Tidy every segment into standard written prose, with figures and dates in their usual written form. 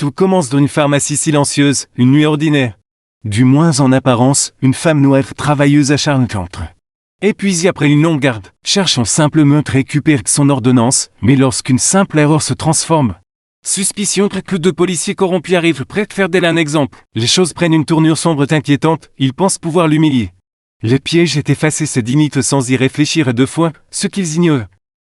Tout commence dans une pharmacie silencieuse, une nuit ordinaire. Du moins en apparence, une femme noire travailleuse acharnante. Et puis après une longue garde, cherchant simplement à récupérer son ordonnance, mais lorsqu'une simple erreur se transforme. Suspicion que deux policiers corrompus arrivent près de faire d'elle un exemple. Les choses prennent une tournure sombre et inquiétante, ils pensent pouvoir l'humilier. Le piège est effacé ses dignité sans y réfléchir deux fois, ce qu'ils ignorent.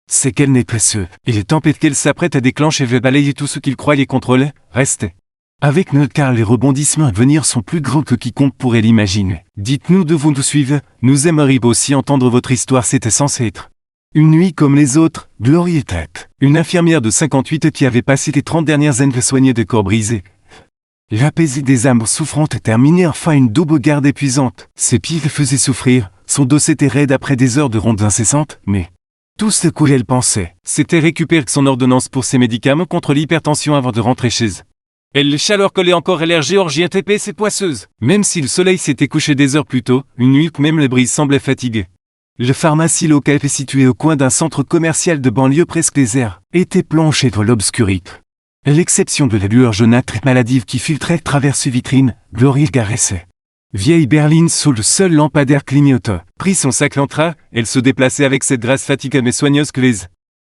C'est qu'elle n'est pas seule, et les tempêtes qu'elle s'apprête à déclencher veulent balayer tout ce qu'ils croyaient contrôler, rester. Avec notre car les rebondissements à venir sont plus grands que quiconque pourrait l'imaginer. Dites-nous de vous nous suivre, nous aimerions aussi entendre votre histoire, c'était censé être. Une nuit comme les autres, Glory était une infirmière de 58 qui avait passé les 30 dernières années à soigner des corps brisés. L'apaiser des âmes souffrantes terminait enfin une double garde épuisante. Ses pieds le faisaient souffrir, son dos était raide après des heures de rondes incessantes, mais tout ce qu'elle pensait, c'était récupérer son ordonnance pour ses médicaments contre l'hypertension avant de rentrer chez elle. Elle le chaleur collait encore à l'air géorgien épaisse et poisseuse. Même si le soleil s'était couché des heures plus tôt, une nuit que même les brises semblaient fatiguées. Le pharmacie local est situé au coin d'un centre commercial de banlieue presque désert, était plongé dans l'obscurité. À l'exception de la lueur jaunâtre et maladive qui filtrait à travers ses vitrines, Glory caressait. Vieille berline sous le seul lampadaire clignota. Prit son sac l'entra, elle se déplaçait avec cette grâce fatiguée mais soigneuse que les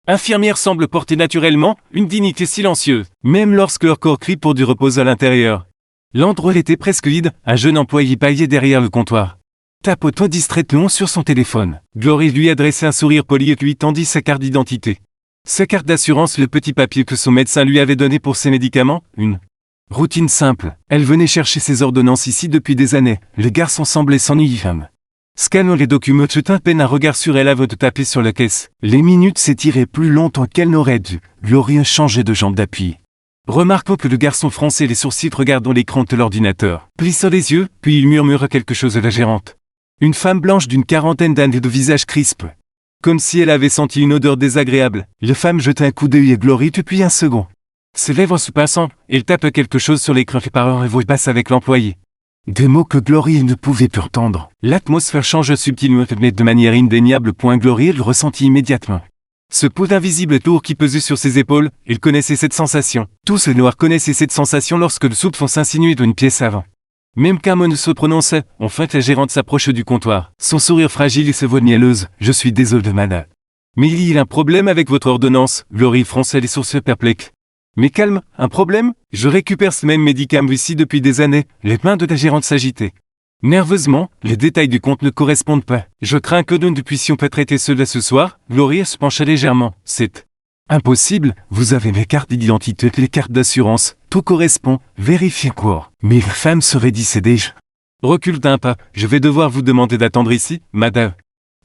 infirmières semblent porter naturellement une dignité silencieuse, même lorsque leur corps crie pour du repos à l'intérieur. L'endroit était presque vide, un jeune employé paillait derrière le comptoir. Tapotant distraitement sur son téléphone. Glory lui adressait un sourire poli et lui tendit sa carte d'identité. Sa carte d'assurance, le petit papier que son médecin lui avait donné pour ses médicaments, une routine simple. Elle venait chercher ses ordonnances ici depuis des années. Le garçon semblait s'ennuyer. Scannant les documents, jetant à peine un regard sur elle avant de taper sur la caisse. Les minutes s'étiraient plus longtemps qu'elle n'aurait dû. Glory changeait de jambe d'appui. Remarquant que le garçon fronçait les sourcils regardant l'écran de l'ordinateur. Plissant les yeux, puis il murmura quelque chose à la gérante. Une femme blanche d'une quarantaine d'années de visage crisp. Comme si elle avait senti une odeur désagréable. La femme jeta un coup d'œil à Glory puis un second. Ses lèvres se passant, elle tape quelque chose sur l'écran par et voix basse avec l'employé. Des mots que Glory ne pouvait plus entendre. L'atmosphère change subtilement mais de manière indéniable. Glory le ressentit immédiatement. Ce pot invisible tour qui pesait sur ses épaules, il connaissait cette sensation. Tous les noirs connaissaient cette sensation lorsque le soupçon s'insinuait d'une pièce avant. Même qu'un mot ne se prononçait, enfin la gérante s'approche du comptoir. Son sourire fragile et ses voix mielleuse. Je suis désolé madame. Mais il y a un problème avec votre ordonnance. Glory fronçait les sourcils perplexes. Mais calme, un problème? Je récupère ce même médicament ici depuis des années. Les mains de la gérante s'agitaient. Nerveusement, les détails du compte ne correspondent pas. Je crains que nous ne puissions pas traiter cela ce soir. Glory se pencha légèrement. C'est impossible, vous avez mes cartes d'identité et les cartes d'assurance. Tout correspond, vérifiez quoi. Mais la femme serait décédée. Recule d'un pas, je vais devoir vous demander d'attendre ici, madame.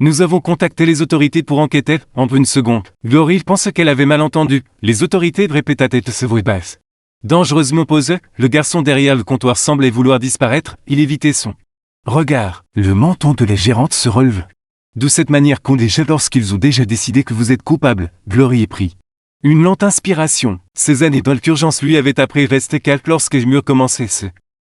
Nous avons contacté les autorités pour enquêter, en une seconde. Glory pensait qu'elle avait mal entendu. Les autorités répéta tête se voix basse. Dangereusement posé, le garçon derrière le comptoir semblait vouloir disparaître, il évitait son regard. Le menton de la gérante se releva. De cette manière qu'on déjà lorsqu'ils ont déjà décidé que vous êtes coupable, Glory est pris. Une lente inspiration. Ces années dans l'urgence lui avaient appris à rester calme lorsque le mur commençait à se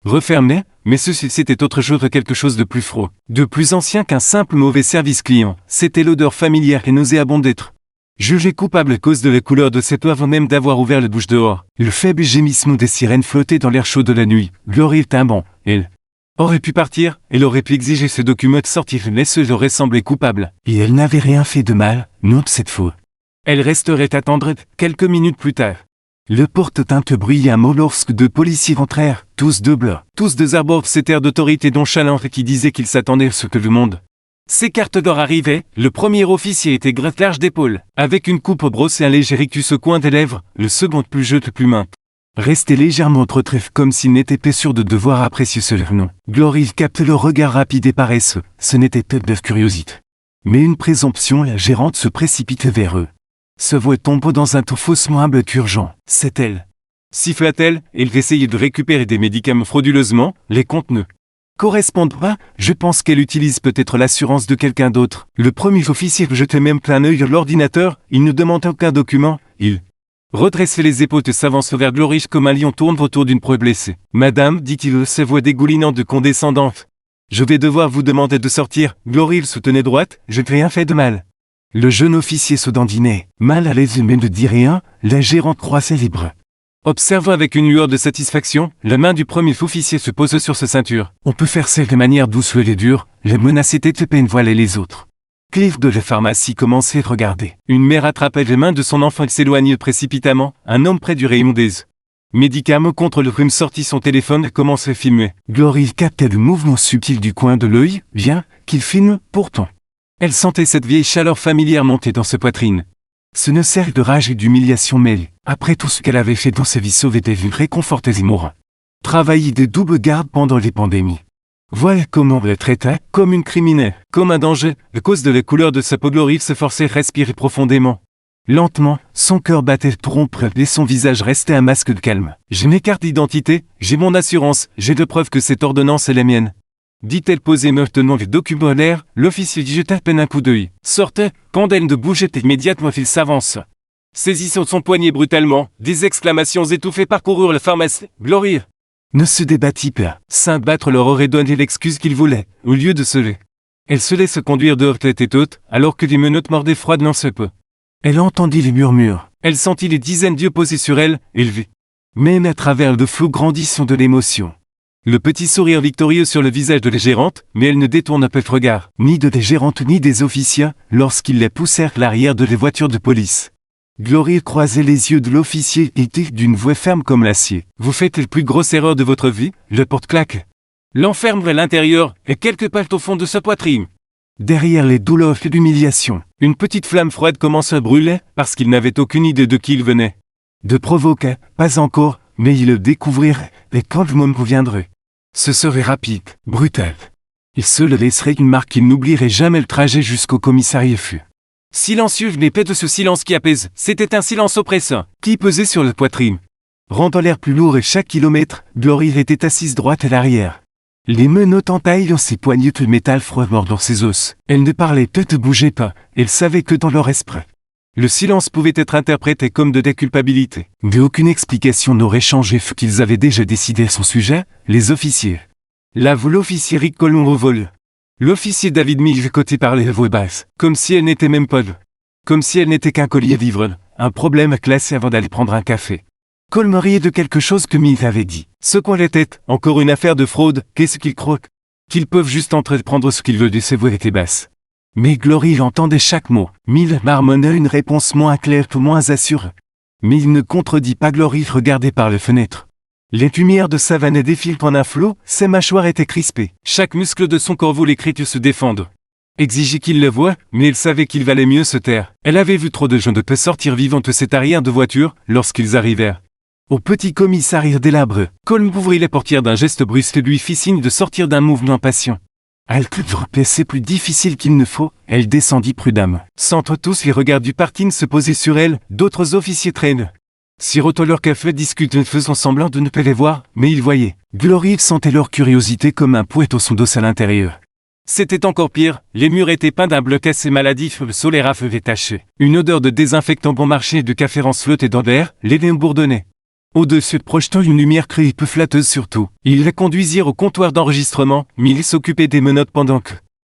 refermer, mais ceci c'était autre chose, quelque chose de plus froid, de plus ancien qu'un simple mauvais service client. C'était l'odeur familière et nauséabonde d'être jugé coupable à cause de la couleur de cette eau avant même d'avoir ouvert la bouche dehors. Le faible gémissement des sirènes flottait dans l'air chaud de la nuit. Glory est un bon. Elle aurait pu partir, elle aurait pu exiger ses documents de sortir, mais ceux aurait semblé coupable. Et elle n'avait rien fait de mal, non de cette fois. Elle resterait attendre quelques minutes plus tard. Le porte-teinte bruyait un mot lorsque deux policiers rentrèrent, tous deux blancs. Tous deux arbores cet air d'autorité nonchalante qui disait qu'ils s'attendaient à ce que le monde s'écarte d'or arrivait. Le premier officier était gratte large d'épaules, avec une coupe brosse et un léger rictus au coin des lèvres, le second plus jeune plus mince. Restait légèrement trop trèfle comme s'il n'était pas sûr de devoir apprécier ce nom. Glory capte le regard rapide et paresseux, ce n'était pas de curiosité. Mais une présomption, la gérante se précipitait vers eux. Se voix tombe dans un ton faussement humble qu'urgent. C'est elle. Siffla-t-elle, elle essayait de récupérer des médicaments frauduleusement, les comptes ne correspondent pas, je pense qu'elle utilise peut-être l'assurance de quelqu'un d'autre. Le premier officier jetait même plein œil à l'ordinateur, il ne demande aucun document, il redressait les épaules et s'avance vers Glory comme un lion tourne autour d'une proie blessée. Madame, dit-il, sa voix dégoulinante de condescendante. Je vais devoir vous demander de sortir. Glory se tenait droite, je n'ai rien fait de mal. Le jeune officier se dandinait, mal à l'aise mais ne dit rien, la gérante croisait les bras. Observant avec une lueur de satisfaction, la main du premier officier se pose sur sa ceinture. On peut faire ça de manière douce et dure, les menaces étaient de peine voiler les autres. Cliff de la pharmacie commençait à regarder. Une mère attrapait les mains de son enfant et s'éloignait précipitamment, un homme près du rayon des médicaments contre le rhume sortit son téléphone et commençait à filmer. Glory captait le mouvement subtil du coin de l'œil, bien qu'il filme, pourtant. Elle sentait cette vieille chaleur familière monter dans sa poitrine. Ce ne cercle de rage et d'humiliation mais, après tout ce qu'elle avait fait dans sa vie sauvée des vues réconfortées et mourant. Travailler des doubles gardes pendant les pandémies. Voilà comment on la traitait, comme une criminelle, comme un danger, à cause de la couleur de sa peau. Glory s'efforçait de respirer profondément. Lentement, son cœur battait trompe et son visage restait un masque de calme. J'ai mes cartes d'identité, j'ai mon assurance, j'ai de preuves que cette ordonnance est la mienne. Dit-elle posée maintenant les documents à l'air, l'officier y jeta à peine un coup d'œil. Sortait, quand elle ne bougeait immédiatement il s'avance. Saisissant son poignet brutalement, des exclamations étouffées parcoururent la pharmacie. Glory ne se débattit pas. Saint-Battre leur aurait donné l'excuse qu'il voulait, au lieu de se lever. Elle se laisse conduire dehors tête haute, alors que des menottes mordaient froidement ce peu. Elle entendit les murmures. Elle sentit les dizaines d'yeux posés sur elle, et le vit. Même à travers le flou grandissant de l'émotion. Le petit sourire victorieux sur le visage de la gérante, mais elle ne détourna pas le regard, ni de la gérante ni des officiers, lorsqu'ils les poussèrent à l'arrière de la voiture de police. Glory croisait les yeux de l'officier et dit d'une voix ferme comme l'acier. Vous faites la plus grosse erreur de votre vie, le porte-claque. L'enferme à l'intérieur, et quelques paltes au fond de sa poitrine. Derrière les douleurs et l'humiliation, une petite flamme froide commença à brûler, parce qu'il n'avait aucune idée de qui il venait. De provoquer, pas encore, mais il le découvrirait, et quand le moment viendrait. Ce serait rapide, brutal. Il se le laisserait une marque qu'il n'oublierait jamais. Le trajet jusqu'au commissariat fut silencieux, l'épée de ce silence qui apaise, c'était un silence oppressant, qui pesait sur la poitrine. Rendant l'air plus lourd et chaque kilomètre, Glory était assise droite à l'arrière. Les menottes entaillant ses poignets, le métal froid mord dans ses os. Elle ne parlait pas, ne bougeait pas, elle savait que dans leur esprit. Le silence pouvait être interprété comme de déculpabilité, mais aucune explication n'aurait changé ce qu'ils avaient déjà décidé à son sujet, les officiers. Là où l'officier Rick Colomb revole. L'officier David Migecoté parlait à voix basse, comme si elle n'était même pas là. Comme si elle n'était qu'un collier d'ivre, un problème à classer avant d'aller prendre un café. Colm riait de quelque chose que Mill avait dit. Secouant la tête, encore une affaire de fraude, qu'est-ce qu'ils croient? Qu'ils peuvent juste entreprendre ce qu'ils veulent de ses voix étaient basses. Mais Glory entendait chaque mot. Mill marmonna une réponse moins claire que moins assurée. Mais il ne contredit pas. Glory regardait par la fenêtre. Les lumières de savane défilent en un flot, ses mâchoires étaient crispées. Chaque muscle de son corps voulait crier se défendre. Exigeait qu'il le voie, mais il savait qu'il valait mieux se taire. Elle avait vu trop de gens de paix sortir vivants de cette arrière de voiture, lorsqu'ils arrivèrent. Au petit commissariat délabré, Colm ouvrit les portières d'un geste brusque et lui fit signe de sortir d'un mouvement patient. Elle c'est plus difficile qu'il ne faut, elle descendit prudemment. Sentant tous les regards du parking se poser sur elle, d'autres officiers traînent. Sirotant leur café, discutent faisant semblant de ne pas les voir, mais ils voyaient. Glory sentait leur curiosité comme un poète au son dos à l'intérieur. C'était encore pire, les murs étaient peints d'un bleu cassé maladif, le solaire à feu taché. Une odeur de désinfectant bon marché et de café rance flottait dans l'air, les néons bourdonnaient. Au-dessus, projetant une lumière crue et peu flatteuse surtout, ils les conduisirent au comptoir d'enregistrement, mais ils s'occupaient des menottes pendant que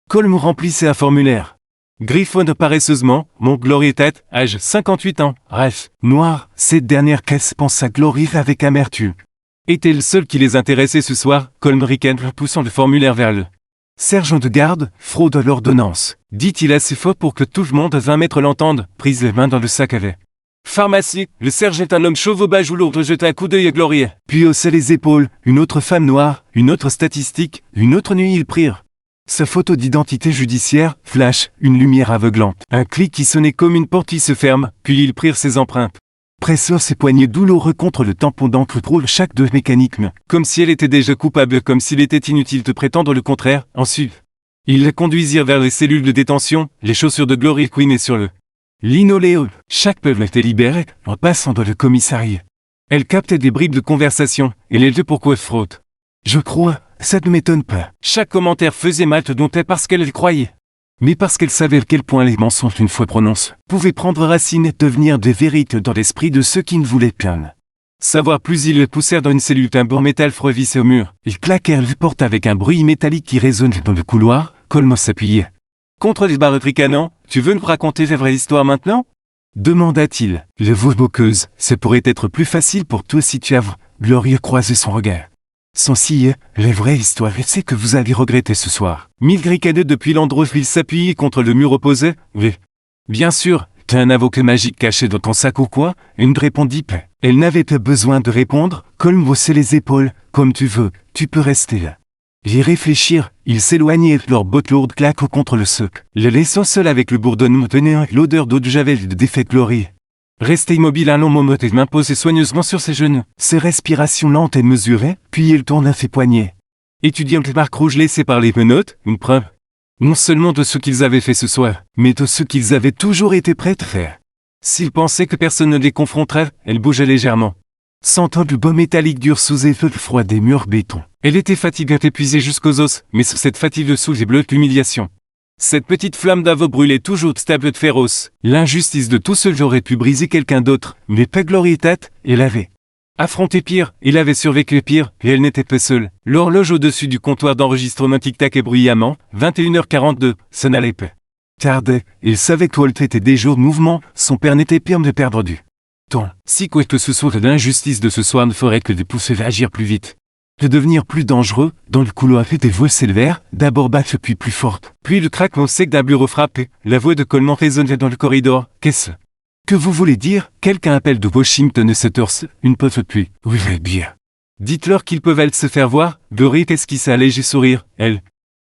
Colm remplissait un formulaire. Griffonne paresseusement, mon Glory tête, âge 58 ans, ref, noir, cette dernière caisse pensa Glory avec amertume. Était le seul qui les intéressait ce soir, Colm ricanait poussant le formulaire vers le sergent de garde, fraude à l'ordonnance, dit-il assez fort pour que tout le monde à 20 mètres l'entende, prise les mains dans le sac à lait. Pharmacie, le sergent est un homme chauve au bas où l'autre jeta un coup d'œil à Glory. Puis haussa les épaules, une autre femme noire, une autre statistique, une autre nuit ils prirent. Sa photo d'identité judiciaire, flash, une lumière aveuglante. Un clic qui sonnait comme une porte qui se ferme, puis ils prirent ses empreintes. Pressant ses poignets douloureux contre le tampon d'encre trouve chaque deux mécaniquement, comme si elle était déjà coupable, comme s'il était inutile de prétendre le contraire. Ensuite, ils la conduisirent vers les cellules de détention, les chaussures de Glory couinées sur le linoléum. Chaque peuple était libéré, en passant dans le commissariat. Elle captait des bribes de conversation, et les deux pourquoi fraude. Je crois, ça ne m'étonne pas. Chaque commentaire faisait mal dont elle parce qu'elle le croyait. Mais parce qu'elle savait à quel point les mensonges une fois prononcés pouvaient prendre racine et devenir des vérités dans l'esprit de ceux qui ne voulaient rien. Savoir plus ils le poussèrent dans une cellule d'un bon métal froid vissé au mur. Ils claquèrent la porte avec un bruit métallique qui résonnait dans le couloir, Colm s'appuyait contre les barres tricanant. Tu veux nous raconter la vraie histoire maintenant? demanda-t-il. Le voix moqueuse, ce pourrait être plus facile pour toi si tu avais, Glorieux croisait son regard. Sans scier, la vraie histoire, c'est que vous allez regretter ce soir. Mille ricanait depuis l'endroit où il s'appuyait contre le mur opposé. Oui. Bien sûr, t'as un avocat magique caché dans ton sac ou quoi? Elle répondit pas. Elle n'avait pas besoin de répondre, Colm haussait les épaules, comme tu veux, tu peux rester là. Y réfléchir, ils s'éloignaient et leurs bottes lourdes claquent contre le soc, le laissant seul avec le bourdonnement tenant l'odeur d'eau de javel de défaite Glory. Resté immobile un long moment et main posée soigneusement sur ses genoux, ses respirations lentes et mesurées, puis il tourna ses poignets. Étudiant les marques rouges laissées par les menottes, une preuve. Non seulement de ce qu'ils avaient fait ce soir, mais de ce qu'ils avaient toujours été prêts à faire. S'ils pensaient que personne ne les confronterait, elle bougeait légèrement. Sentant le bois métallique dur sous effet froid des murs béton. Elle était fatiguée, épuisée jusqu'aux os, mais sous cette fatigue sous bleue l'humiliation. Cette petite flamme d'avo brûlait toujours stable de féroce. L'injustice de tout seul aurait pu briser quelqu'un d'autre, mais pas Glorietta, elle avait affronté pire, il avait survécu pire, et elle n'était pas seule. L'horloge au-dessus du comptoir d'enregistrement tic-tac bruyamment, 21h42, ça n'allait pas. Tardait, il savait que Walt était déjà au mouvement, son père n'était pire de perdre du temps. Si quoi que ce soit l'injustice de ce soir ne ferait que de pousser à agir plus vite. De devenir plus dangereux, dans le couloir des voix s'élevèrent, d'abord basses puis plus fortes. Puis le craquement sec d'un bureau frappé, la voix de Coleman résonnait dans le corridor. Qu'est-ce que vous voulez dire? Quelqu'un appelle de Washington et cette heure, une peu puis. Oui, bien. Dites-leur qu'ils peuvent se faire voir. Glory qu'est-ce qui s'est allégé sourire, elle.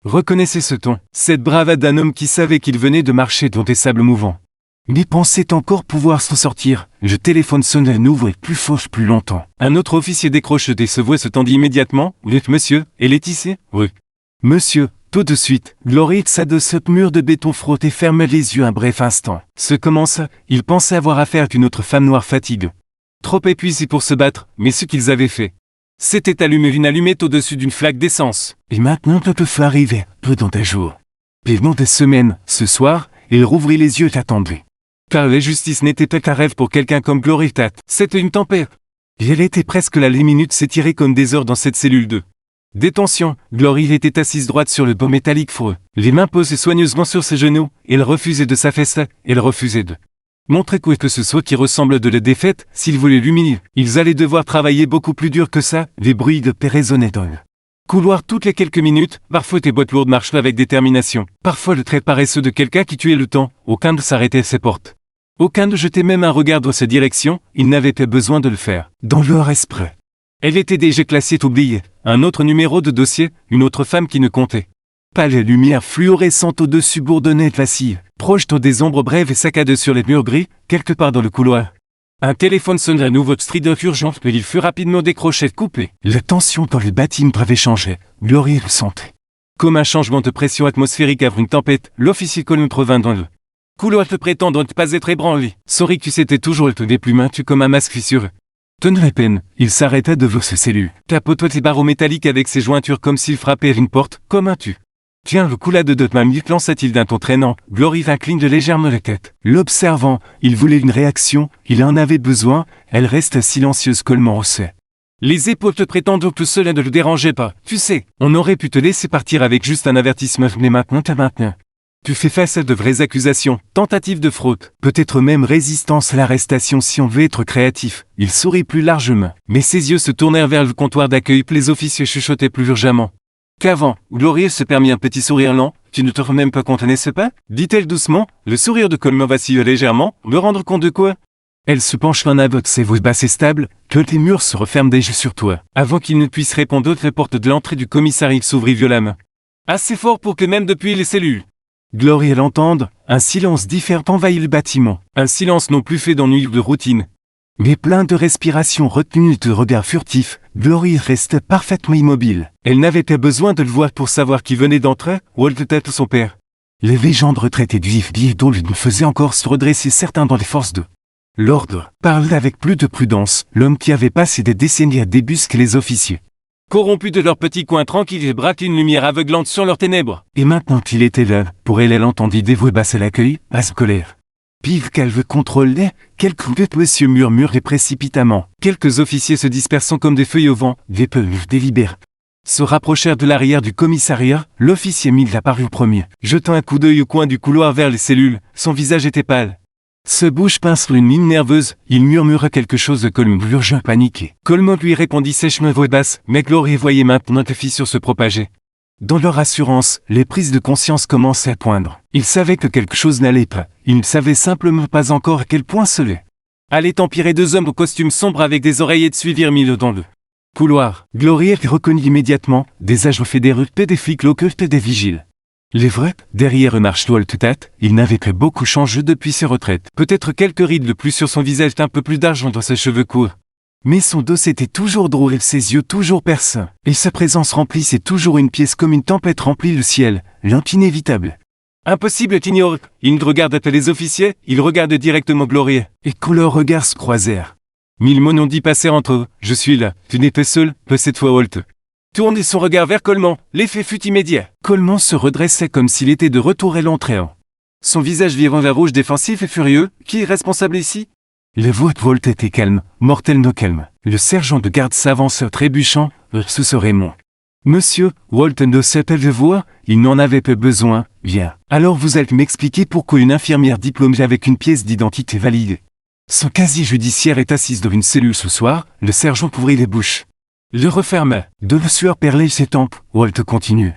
Reconnaissez ce ton, cette bravade d'un homme qui savait qu'il venait de marcher dans des sables mouvants. Mais pensait encore pouvoir s'en sortir. Je téléphone sonne à nouveau et plus fauche plus longtemps. Un autre officier décroche et se voit se tendit immédiatement. Vous êtes monsieur, elle est ici? Oui. Monsieur, tout de suite, Glory de ce mur de béton frotté ferme les yeux un bref instant. Ce commence, il pensait avoir affaire qu'une autre femme noire fatigue. Trop épuisée pour se battre, mais ce qu'ils avaient fait, c'était allumer une allumette au-dessus d'une flaque d'essence. Et maintenant tout peut arriver, peu dans des jours. Pendant des semaines, ce soir, il rouvrit les yeux et attendait. Car la justice n'était pas qu'un rêve pour quelqu'un comme Glorietta. C'était une tempête. Et elle était presque là, les minutes s'étiraient comme des heures dans cette cellule de détention. Glory était assise droite sur le banc métallique freux, les mains posées soigneusement sur ses genoux. Elle refusait de s'affaisser, elle refusait de montrer quoi que ce soit qui ressemble de la défaite. S'ils voulaient l'humilier, ils allaient devoir travailler beaucoup plus dur que ça. Les bruits de paix résonnaient dans le couloir toutes les quelques minutes. Parfois tes bottes lourdes marchaient avec détermination. Parfois le trait paresseux de quelqu'un qui tuait le temps. Aucun ne s'arrêtait à ses portes. Aucun ne jetait même un regard dans sa direction, il n'avait pas besoin de le faire. Dans leur esprit, elle était déjà classée oubliée, un autre numéro de dossier, une autre femme qui ne comptait pas. Les lumières fluorescentes au-dessus bourdonnaient vacilles, projetant des ombres brèves et saccadées sur les murs gris, quelque part dans le couloir. Un téléphone sonna à nouveau de strident urgent, mais il fut rapidement décroché et coupé. La tension dans le bâtiment avait changé, Glory le sentait. Comme un changement de pression atmosphérique avant une tempête, l'officier Colm revint dans le couloir te prétendant ne pas être ébranlé. Sorry que tu s'étais toujours te des plus maintu comme un masque fissuré. Tenez à peine, il s'arrêta devant ce cellule. Tapotoit les barreaux métalliques avec ses jointures comme s'il frappait une porte, comme un tu. Tiens, le coulat de Dotman lança-t-il d'un ton traînant. Glory incline de légèrement la tête. L'observant, il voulait une réaction, il en avait besoin, elle resta silencieuse Coleman haussait les épaules te prétendant que cela ne le dérangeait pas. Tu sais, on aurait pu te laisser partir avec juste un avertissement, mais maintenant. Tu fais face à de vraies accusations, tentatives de fraude, peut-être même résistance à l'arrestation si on veut être créatif. Il sourit plus largement, mais ses yeux se tournèrent vers le comptoir d'accueil. Les officiers chuchotaient plus urgemment qu'avant. Glory se permit un petit sourire lent. Tu ne te rends même pas compte, n'est-ce pas? Dit-elle doucement. Le sourire de Coleman vacilla légèrement. Me rendre compte de quoi? Elle se penche en avec ses voix basses et stables, que les murs se referment déjà sur toi. Avant qu'il ne puisse répondre, la porte de l'entrée du commissariat s'ouvrit violemment. Assez fort pour que même depuis les cellules, Glory l'entende, un silence différent envahit le bâtiment. Un silence non plus fait d'ennui ou de routine, mais plein de respiration retenue et de regards furtifs. Glory restait parfaitement immobile. Elle n'avait pas besoin de le voir pour savoir qui venait d'entrer, Walt était son père. Les légendes retraités de vif Biedo lui faisaient encore se redresser. Certains dans les forces de l'ordre parlaient avec plus de prudence, l'homme qui avait passé des décennies à débusquer les officiers. Corrompus de leur petit coin tranquille et braquent une lumière aveuglante sur leurs ténèbres. Et maintenant qu'il était là, pour elle entendit des voix basses à l'accueil, à sa colère. Pive qu'elle veut contrôler, quelques monsieur murmuraient précipitamment. Quelques officiers se dispersant comme des feuilles au vent, des peu délibérés. Se rapprochèrent de l'arrière du commissariat, l'officier Mill apparut premier. Jetant un coup d'œil au coin du couloir vers les cellules, son visage était pâle. Se bouche pince sur une mine nerveuse, il murmura quelque chose de Coleman Burgeon paniqué. Coleman lui répondit sèchement à voix basse, mais Gloria voyait maintenant que fissure se propager. Dans leur assurance, les prises de conscience commençaient à poindre. Ils savaient que quelque chose n'allait pas, ils ne savaient simplement pas encore à quel point cela allait empirer. 2 hommes au costume sombre avec des oreillettes suivirent Milo dans le couloir. Gloria reconnut immédiatement des agents fédéraux, des flics locaux et des vigiles. Les vrais, derrière eux marche Walt Tate, il n'avait pas beaucoup changé depuis ses retraites. Peut-être quelques rides de plus sur son visage, un peu plus d'argent dans ses cheveux courts. Mais son dos était toujours drôle et ses yeux toujours perçants. Et sa présence remplissait toujours une pièce comme une tempête remplit le ciel, l'inévitable. Impossible t'ignores. Il ne regarde pas les officiers, il regarde directement Gloria. Et quand leurs regards se croisèrent, 1000 mots n'ont dit passer entre eux. Je suis là, tu n'es pas seul, peut cette fois Walt. Tournait son regard vers Coleman, l'effet fut immédiat. Coleman se redressait comme s'il était de retour et l'entraînant. Son visage virant vers rouge défensif et furieux. Qui est responsable ici? La voix de Walt était calme, mortellement calme. Le sergent de garde s'avança trébuchant. Ce serait mon monsieur. Walt ne sait pas le voir, il n'en avait pas besoin. Bien. Alors vous allez m'expliquer pourquoi une infirmière diplômée avec une pièce d'identité valide. Son casier judiciaire est assise dans une cellule ce soir. Le sergent ouvrit les bouches. Le referma. De la sueur perlait ses tempes. Walt continue.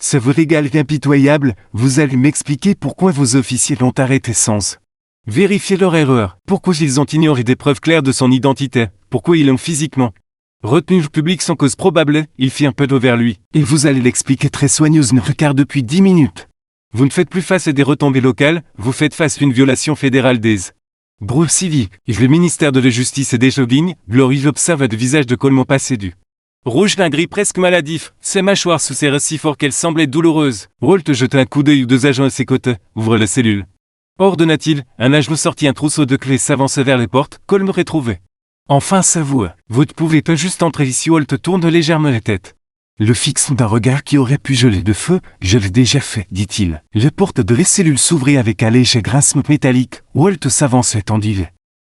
Ça vous régale impitoyable, vous allez m'expliquer pourquoi vos officiers l'ont arrêté sans vérifier leur erreur, pourquoi ils ont ignoré des preuves claires de son identité, pourquoi ils l'ont physiquement retenu le public sans cause probable. Il fit un peu d'eau vers lui. Et vous allez l'expliquer très soigneusement car depuis 10 minutes. Vous ne faites plus face à des retombées locales, vous faites face à une violation fédérale des brouilles civiques. Et le ministère de la Justice est déjà digne. Glory observa le visage de Coleman passer du rouge d'un gris presque maladif, ses mâchoires se serraient si fort qu'elles semblaient douloureuses. Walt jeta un coup d'œil aux 2 agents à ses côtés, ouvre la cellule. Ordonna-t-il, un agent sortit un trousseau de clés et s'avança vers les portes. Coleman retrouvait enfin sa voix. Vous ne pouvez pas juste entrer ici. Walt tourne légèrement la tête. Le fixant d'un regard qui aurait pu geler de feu. Je l'ai déjà fait, dit-il. La porte de la cellule s'ouvrit avec un léger grincement métallique. Walt s'avançait tendit les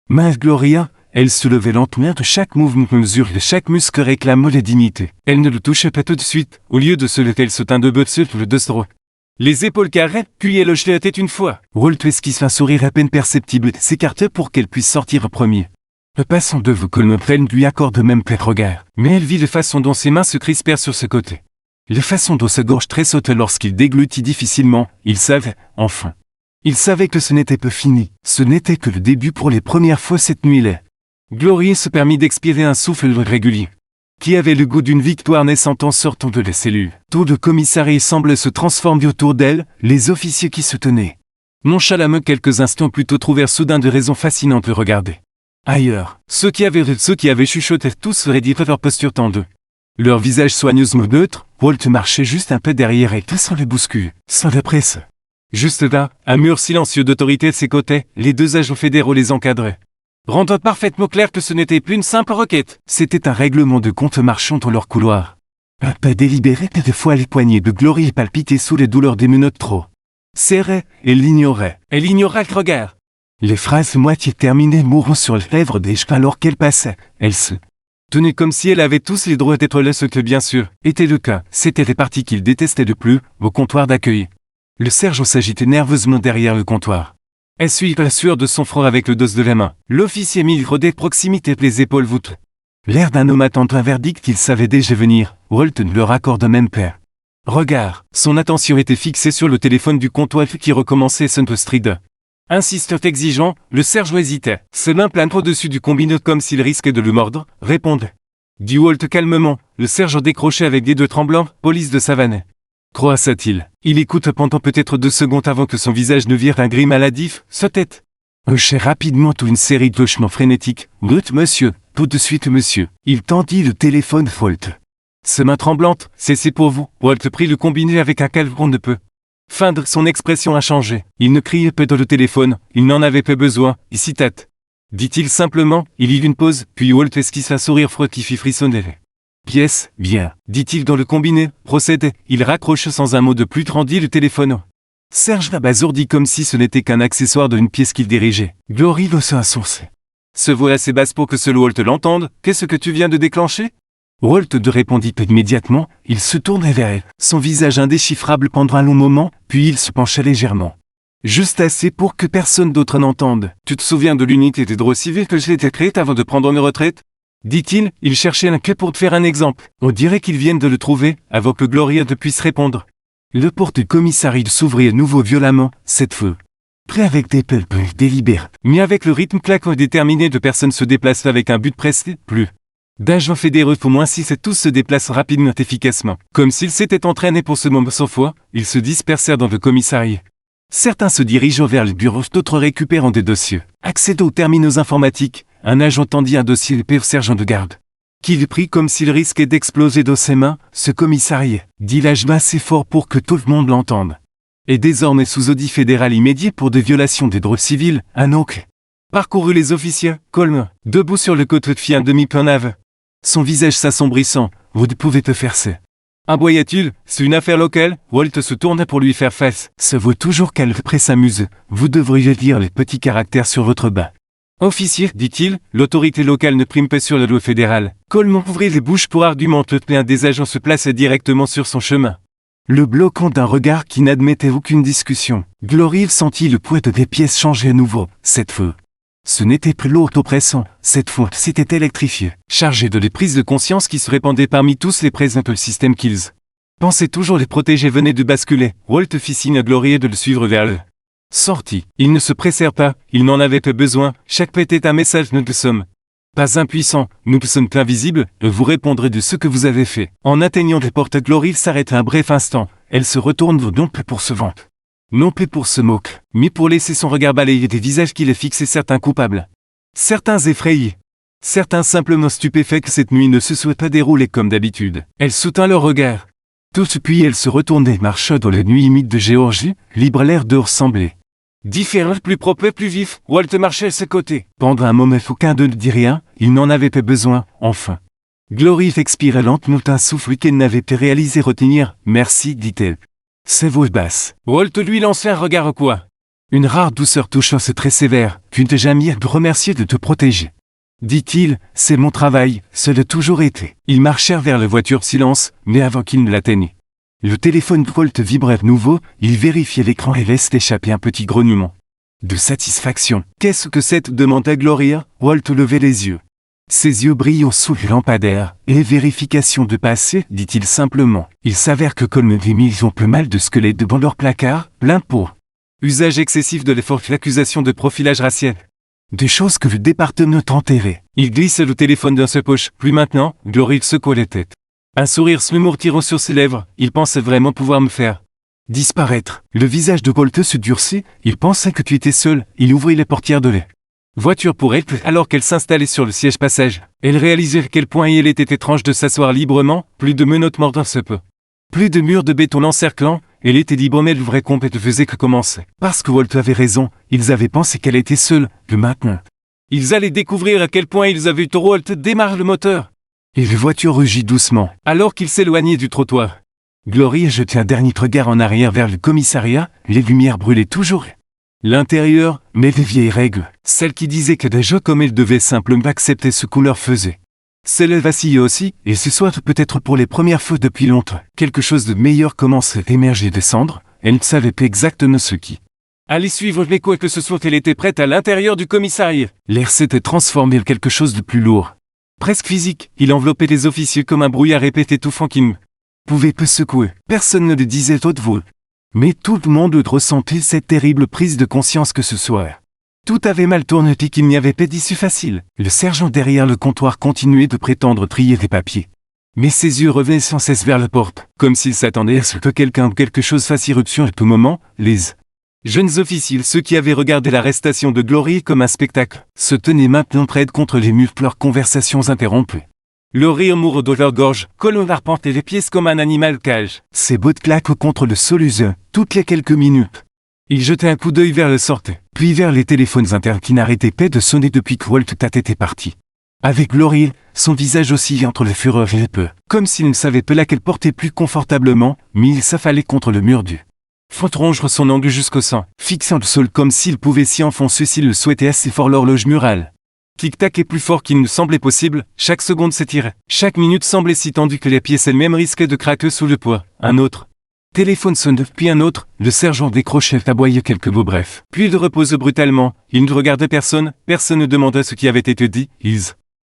mains de Gloria. Elle se levait lentement de chaque mouvement mesure de chaque muscle réclamant la dignité. Elle ne le touchait pas tout de suite. Au lieu de se lever, elle se tint debout sur le dos. Les épaules carrées, puis elle hochait la tête une fois. Walt esquisse un sourire à peine perceptible, s'écarta pour qu'elle puisse sortir en premier. Le passant de vous Coleman lui accorde même pas de regard. Mais elle vit la façon dont ses mains se crispèrent sur ce côté. La façon dont sa gorge tressautait lorsqu'il déglutit difficilement. Il savait, enfin. Il savait que ce n'était pas fini. Ce n'était que le début pour les premières fois cette nuit-là. Gloria se permit d'expirer un souffle régulier, qui avait le goût d'une victoire naissante en sortant de la cellule. Tout le commissariat semblait se transformer autour d'elle, les officiers qui se tenaient nonchalamment quelques instants plus tôt trouvèrent soudain de raisons fascinantes de regarder ailleurs. Ceux qui avaient chuchoté tous se raidiraient leur posture tendue. Leur visage soigneusement neutre, Walt marchait juste un peu derrière et sans le bousculer, sans la presse. Juste là, un mur silencieux d'autorité de ses côtés, les 2 agents fédéraux les encadraient. Rendant parfaitement clair que ce n'était plus une simple requête. C'était un règlement de compte marchant dans leur couloir. Un pas délibéré, des fois les poignets de Glory palpitaient sous les douleurs des menottes trop serrées. Elle l'ignorait. Elle ignorait le regard. Les phrases moitié terminées mourant sur les lèvres des chevaux alors qu'elle passait. Elle se tenait comme si elle avait tous les droits d'être là, ce que bien sûr était le cas. C'était les parties qu'il détestait le plus, au comptoir d'accueil. Le sergent s'agitait nerveusement derrière le comptoir. Essuyait la sueur de son front avec le dos de la main. L'officier mit de proximité les épaules voûtées. L'air d'un homme attendant un verdict qu'il savait déjà venir. Walt ne leur accorde même pas regard. Son attention était fixée sur le téléphone du comptoir qui recommençait son postride. Insistant exigeant, le sergent hésitait. Se main plane au-dessus du combiné comme s'il risquait de le mordre. Répondez. Dit Walt calmement. Le sergent décrochait avec des 2 tremblants. Police de Savannah. Croissa-t-il. Il écoute pendant peut-être 2 secondes avant que son visage ne vire un gris maladif, sa tête hochait rapidement toute une série de hochements frénétiques. Brut, monsieur, tout de suite, monsieur. Il tendit le téléphone Walt. Ses mains tremblantes, c'est pour vous. Walt prit le combiné avec un calme qu'on ne peut feindre. Son expression a changé. Il ne criait pas dans le téléphone, il n'en avait pas besoin, ici tête. Dit-il simplement, il y eut une pause, puis Walt esquissa un sourire froid qui fit frissonner. Pièce, bien, dit-il dans le combiné, procédait, il raccroche sans un mot de plus, rendit le téléphone. Serge l'abasourdit comme si ce n'était qu'un accessoire d'une pièce qu'il dirigeait. Glory l'ossa un sourcil. Se voit assez basse pour que seul Walt l'entende, qu'est-ce que tu viens de déclencher? Walt ne répondit pas immédiatement, il se tournait vers elle, son visage indéchiffrable pendant un long moment, puis il se pencha légèrement Juste assez pour que personne d'autre n'entende. Tu te souviens de l'unité des droits civils que j'ai créée avant de prendre une retraite? Dit-il, il cherchait un cas pour te faire un exemple. On dirait qu'ils viennent de le trouver, avant que Gloria ne puisse répondre. Le porte du commissariat s'ouvrit à nouveau violemment, cette fois. Prêt avec des pulpes délibérés, mais avec le rythme claquant et déterminé de personnes se déplacent avec un but presque plus. D'agents fédéraux au moins si tous se déplacent rapidement et efficacement. Comme s'ils s'étaient entraînés pour ce moment sans foi, ils se dispersèrent dans le commissariat. Certains se dirigeant vers le bureau, d'autres récupérant des dossiers. Accédant aux terminaux informatiques, un agent tendit un dossier épais au sergent de garde. Qu'il prit comme s'il risquait d'exploser dans ses mains, ce commissariat, dit l'agent assez fort pour que tout le monde l'entende. Et désormais sous audit fédéral immédiat pour des violations des droits civils, un oncle. Parcourut les officiers, calme, debout sur le côté fit un demi-penave. Son visage s'assombrissant, vous pouvez te faire ça. Aboya-t-il, c'est une affaire locale, Walt se tourna pour lui faire face. Ça vaut toujours qu'Alfred s'amuse, vous devriez lire les petits caractères sur votre bas. Officier, dit-il, l'autorité locale ne prime pas sur la loi fédérale. Coleman ouvrit les bouches pour argumenter et un des agents se plaçait directement sur son chemin. Le bloquant d'un regard qui n'admettait aucune discussion. Glory sentit le poids des pièces changer à nouveau, cette fois. Ce n'était plus lourd oppressant, cette fois c'était électrifié, chargé de les prises de conscience qui se répandaient parmi tous les présents le système Kills. Pensait toujours les protéger venaient de basculer, Walt fit signe à Glory de le suivre vers le sorti. Ils ne se pressèrent pas, ils n'en avaient pas besoin, chaque pas était un message nous sommes pas impuissants, nous sommes invisibles, vous répondrez de ce que vous avez fait. En atteignant les portes, Glory s'arrête un bref instant, elle se retourne non plus pour se vanter. Non plus pour se moquer, mais pour laisser son regard balayer des visages qui les fixaient certains coupables. Certains effrayés. Certains simplement stupéfaits que cette nuit ne se soit pas déroulée comme d'habitude. Elle soutint leur regard. Tous puis elle se retournait et marcha dans la nuit humide de Géorgie, libre l'air de ressembler. Différent, plus propre et plus vif, Walt marchait à ses côtés. Pendant un moment aucun d'eux ne dit rien, il n'en avait pas besoin, enfin. Glory expirait lentement un souffle qu'elle n'avait pas réalisé retenir. Merci, dit-elle. C'est voix basse. Walt lui lança un regard quoi. Une rare douceur touchant ce trait sévère, tu ne t'es jamais remercié de te protéger. Dit-il, c'est mon travail, ce l'a toujours été. Ils marchèrent vers la voiture silence, mais avant qu'il ne l'atteignît. Le téléphone de Walt vibrait de nouveau, il vérifiait l'écran et laissait échapper un petit grognement. De satisfaction. Qu'est-ce que c'est demanda Gloria, Walt levait les yeux. Ses yeux brillants sous le lampadaire, et vérification de passé, dit-il simplement. Il s'avère que Coleman et Mills ont peu mal de squelettes devant leur placard, plein de peau. Usage excessif de l'effort, l'accusation de profilage racial. Des choses que le département enterrait. Il glisse le téléphone dans sa poche, plus maintenant, Glory secoua la tête. Un sourire s'murmurant sur ses lèvres, il pensait vraiment pouvoir me faire disparaître. Le visage de Walt se durcit, il pensait que tu étais seul, il ouvrit les portières de lait. Voiture pour elle, alors qu'elle s'installait sur le siège passage. Elle réalisait à quel point il était étrange de s'asseoir librement, plus de menottes mordant ce peu. Plus de murs de béton l'encerclant, elle était libre mais le vrai compte ne faisait que commencer. Parce que Walt avait raison, ils avaient pensé qu'elle était seule, que maintenant. Ils allaient découvrir à quel point ils avaient eu tort. Walt démarre le moteur. Et la voiture rugit doucement, alors qu'il s'éloignait du trottoir. Glory jetait un dernier regard en arrière vers le commissariat, les lumières brûlaient toujours. L'intérieur, mais les vieilles règles, celles qui disaient que des jeux comme elle devaient simplement accepter ce qu'on leur faisait. Celles vacillaient aussi, et ce soit peut-être pour les premières fois depuis longtemps, quelque chose de meilleur commençait à émerger des cendres, elle ne savait pas exactement ce qui. Allez suivre les quoi que ce soit, elle était prête à l'intérieur du commissariat. L'air s'était transformé en quelque chose de plus lourd. Presque physique, il enveloppait les officiers comme un brouillard épais étouffant qui ne pouvait peu secouer. Personne ne le disait haute voix. Mais tout le monde ressentait cette terrible prise de conscience que ce soir. Tout avait mal tourné et qu'il n'y avait pas d'issue facile. Le sergent derrière le comptoir continuait de prétendre trier des papiers. Mais ses yeux revenaient sans cesse vers la porte, comme s'il s'attendait à ce que quelqu'un ou quelque chose fasse irruption à tout moment. Les jeunes officiers, ceux qui avaient regardé l'arrestation de Glory comme un spectacle, se tenaient maintenant près contre les murs, leurs conversations interrompues. Le rire mourut de leur gorge, Coleman arpentait les pièces comme un animal cage. Ses bottes claquent contre le sol usé, toutes les quelques minutes. Il jetait un coup d'œil vers le sortie, puis vers les téléphones internes qui n'arrêtaient pas de sonner depuis que Walt était parti. Avec Glory, son visage oscillait entre la fureur et la peur, comme s'il ne savait pas laquelle porter plus confortablement, mais il s'affalait contre le mur du fond ronger son angle jusqu'au sang, fixant le sol comme s'il pouvait s'y enfoncer s'il le souhaitait assez fort l'horloge murale. Tic-tac est plus fort qu'il ne semblait possible, chaque seconde s'étirait. Chaque minute semblait si tendue que les pièces elles-mêmes risquaient de craquer sous le poids. Un autre Téléphone sonne, puis un autre, le sergent décrochait, aboyait quelques mots brefs. Puis il repose brutalement, il ne regardait personne, personne ne demandait ce qui avait été dit, ils